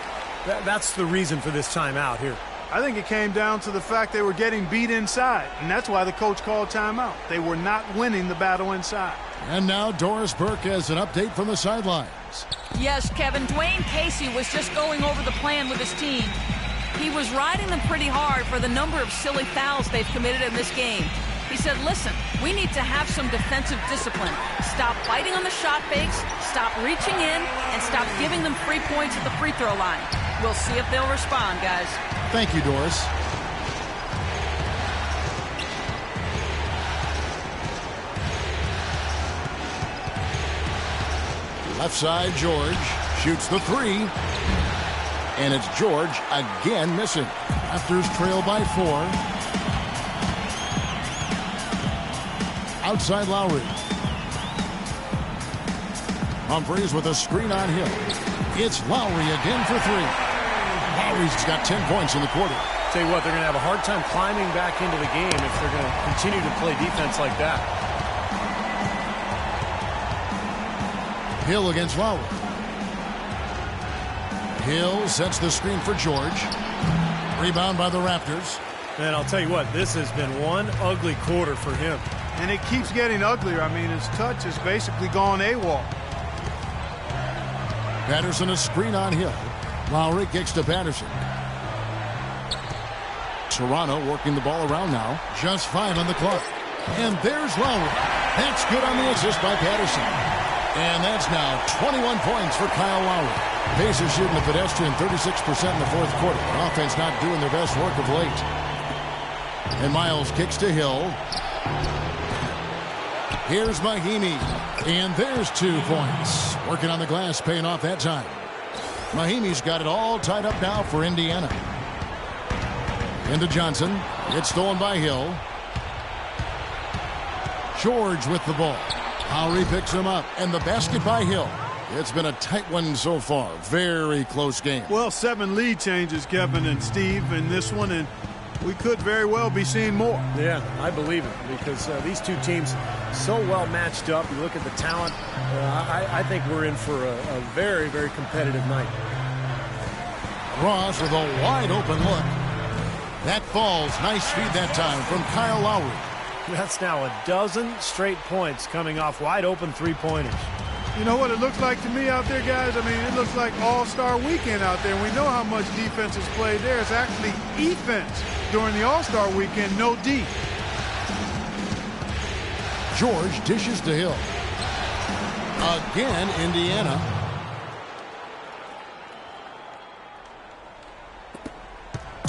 that's the reason for this timeout here. I think it came down to the fact they were getting beat inside, and that's why the coach called timeout. They were not winning the battle inside. And now Doris Burke has an update from the sidelines. Yes, Kevin, Dwayne Casey was just going over the plan with his team. He was riding them pretty hard for the number of silly fouls they've committed in this game. He said, listen, we need to have some defensive discipline. Stop fighting on the shot fakes, stop reaching in, and stop giving them free points at the free throw line. We'll see if they'll respond, guys. Thank you, Doris. Left side, George shoots the 3. And it's George again missing. Raptors trail by 4. Outside Lowry. Humphries with a screen on Hill. It's Lowry again for 3. Lowry's got 10 points in the quarter. Tell you what, they're going to have a hard time climbing back into the game if they're going to continue to play defense like that. Hill against Lowry. Hill sets the screen for George. Rebound by the Raptors. And I'll tell you what, this has been one ugly quarter for him. And it keeps getting uglier. I mean, his touch has basically gone AWOL. Patterson a screen on Hill. Lowry kicks to Patterson. Toronto working the ball around now. Just 5 on the clock. And there's Lowry. That's good on the assist by Patterson. And that's now 21 points for Kyle Lowry. Pacers shooting a pedestrian 36% in the fourth quarter. Offense not doing their best work of late. And Miles kicks to Hill. Here's Mahimi. And there's 2 points. Working on the glass, paying off that time. Mahimi's got it all tied up now for Indiana. Into Johnson. It's stolen by Hill. George with the ball. Lowry picks him up. And the basket by Hill. It's been a tight one so far. Very close game. Well, 7 lead changes, Kevin and Steve, in this one, and we could very well be seeing more. Yeah, I believe it, because these two teams so well matched up. You look at the talent. I think we're in for a very, very competitive night. Ross with a wide open look. That falls. Nice feed that time from Kyle Lowry. That's now a dozen straight points coming off wide open three-pointers. You know what it looks like to me out there, guys? I mean, it looks like All-Star Weekend out there. We know how much defense is played there. It's actually defense during the All-Star Weekend, no D. George dishes to Hill. Again, Indiana.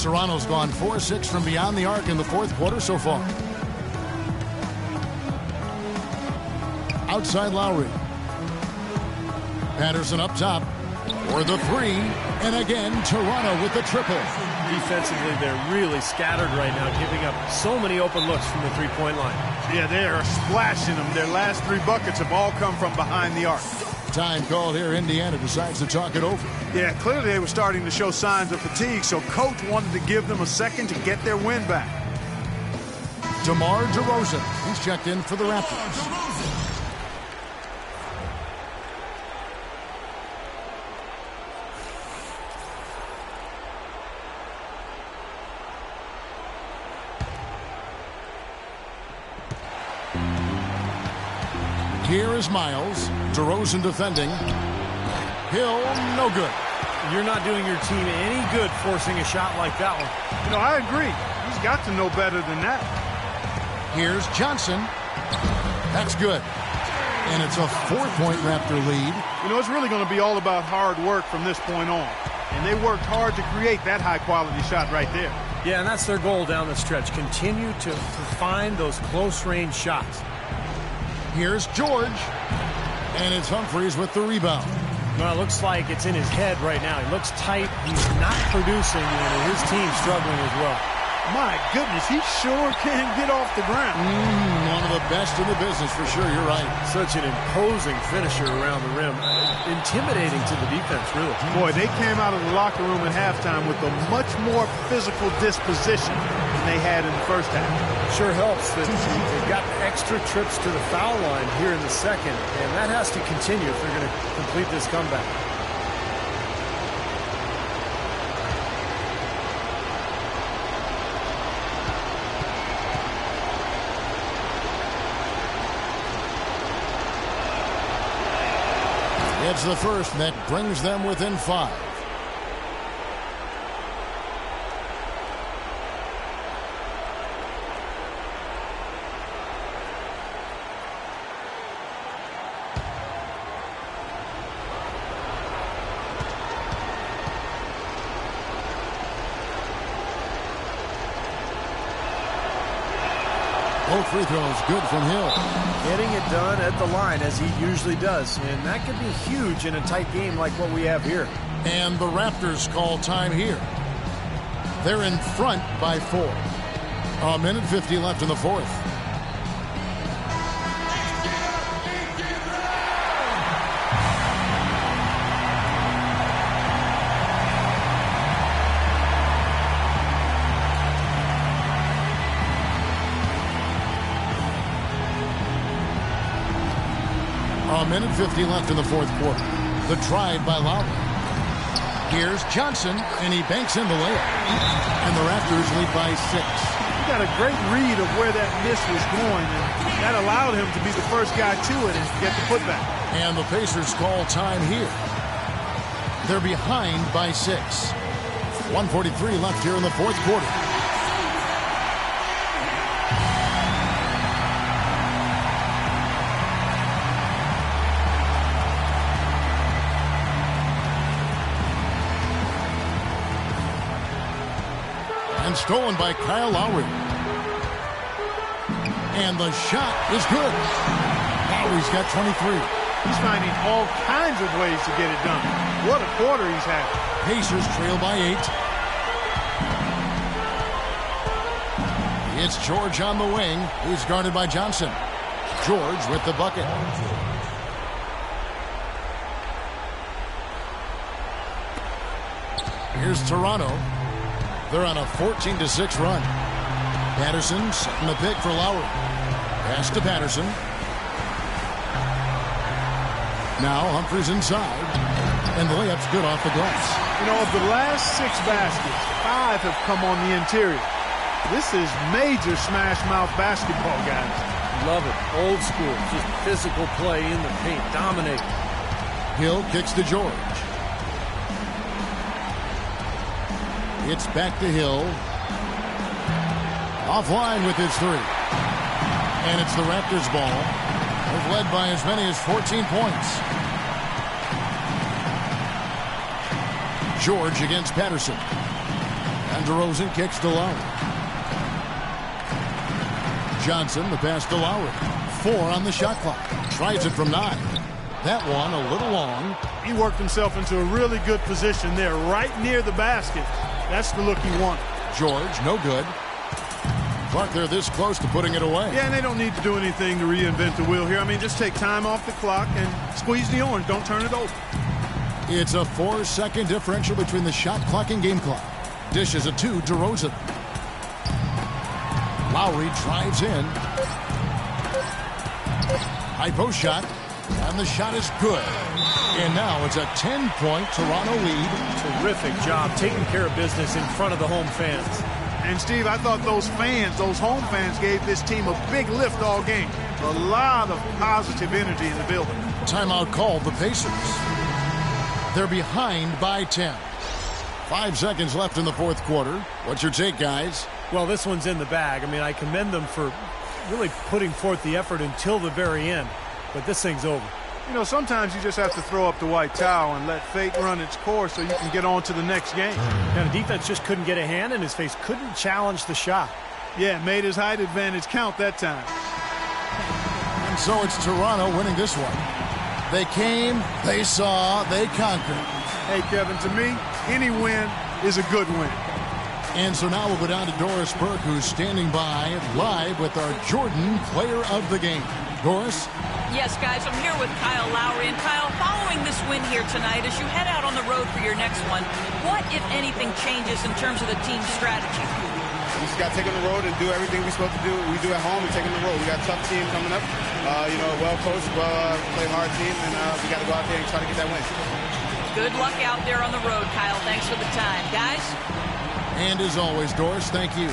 Toronto's gone 4-6 from beyond the arc in the fourth quarter so far. Outside Lowry. Patterson up top for the three. And again, Toronto with the triple. Defensively, they're really scattered right now, giving up so many open looks from the three-point line. Yeah, they are splashing them. Their last three buckets have all come from behind the arc. Time called here. Indiana decides to talk it over. Yeah, clearly they were starting to show signs of fatigue, so coach wanted to give them a second to get their win back. DeMar DeRozan. He's checked in for the Raptors. Here is Miles. DeRozan defending. Hill, no good. You're not doing your team any good forcing a shot like that one. You know, I agree. He's got to know better than that. Here's Johnson. That's good. And it's a 4-point Raptor lead. You know, it's really going to be all about hard work from this point on. And they worked hard to create that high-quality shot right there. Yeah, and that's their goal down the stretch. Continue to find those close-range shots. Here's George. And it's Humphries with the rebound. Well, it looks like it's in his head right now. He looks tight. He's not producing, and his team's struggling as well. My goodness, he sure can get off the ground. One of the best in the business, for sure. You're right. Such an imposing finisher around the rim. Intimidating to the defense, really. Boy, they came out of the locker room at halftime with a much more physical disposition than they had in the first half. Sure helps that they've got extra trips to the foul line here in the second, and that has to continue if they're going to complete this comeback. It's the first that brings them within 5. Both free throws good from Hill. Getting it done at the line as he usually does. And that could be huge in a tight game like what we have here. And the Raptors call time here. They're in front by 4. 1:50 left in the fourth. A minute 50 left in the fourth quarter. The drive by Lowry. Here's Johnson, and he banks in the layup. And the Raptors lead by 6. He got a great read of where that miss was going, and that allowed him to be the first guy to it and get the putback. And the Pacers call time here. They're behind by 6. 1:43 left here in the fourth quarter. And stolen by Kyle Lowry. And the shot is good. Lowry's got 23. He's finding all kinds of ways to get it done. What a quarter he's had. Pacers trail by 8. It's George on the wing. He's guarded by Johnson. George with the bucket. Here's Toronto. They're on a 14-6 run. Patterson setting the pick for Lowry. Pass to Patterson. Now Humphries inside. And the layup's good off the glass. You know, of the last 6 baskets, 5 have come on the interior. This is major smash mouth basketball, guys. Love it. Old school. Just physical play in the paint. Dominate. Hill kicks to George. It's back to Hill. Offline with his 3. And it's the Raptors' ball. They've led by as many as 14 points. George against Patterson. And DeRozan kicks to Lowry. Johnson, the pass to Lowry. 4 on the shot clock. Tries it from 9. That one a little long. He worked himself into a really good position there, right near the basket. That's the look he wanted. George, no good. Clark, they're this close to putting it away. Yeah, and they don't need to do anything to reinvent the wheel here. I mean, just take time off the clock and squeeze the orange. Don't turn it over. It's a 4-second differential between the shot clock and game clock. Dishes it to DeRozan. Lowry drives in. High post shot. And the shot is good. And now it's a 10-point Toronto lead. Terrific job taking care of business in front of the home fans. And, Steve, I thought those fans, those home fans, gave this team a big lift all game. A lot of positive energy in the building. Timeout called the Pacers. They're behind by 10. 5 seconds left in the fourth quarter. What's your take, guys? Well, this one's in the bag. I mean, I commend them for really putting forth the effort until the very end. But this thing's over. You know, sometimes you just have to throw up the white towel and let fate run its course so you can get on to the next game. And the defense just couldn't get a hand in his face, couldn't challenge the shot. Yeah, made his height advantage count that time. And so it's Toronto winning this one. They came, they saw, they conquered. Hey, Kevin, to me, any win is a good win. And so now we'll go down to Doris Burke, who's standing by live with our Jordan Player of the Game. Doris? Yes, guys, I'm here with Kyle Lowry. And Kyle, following this win here tonight, as you head out on the road for your next one, what, if anything, changes in terms of the team's strategy? We just got to take on the road and do everything we're supposed to do. We do at home and take on the road. We got a tough team coming up. You know, well-coached, play hard team, and we got to go out there and try to get that win. Good luck out there on the road, Kyle. Thanks for the time. Guys? And as always, Doris, thank you.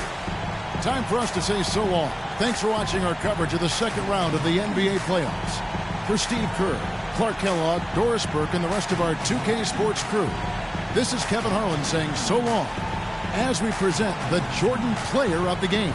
Time for us to say so long. Thanks for watching our coverage of the second round of the NBA playoffs. For Steve Kerr, Clark Kellogg, Doris Burke, and the rest of our 2K Sports crew, this is Kevin Harlan saying so long as we present the Jordan Player of the Game.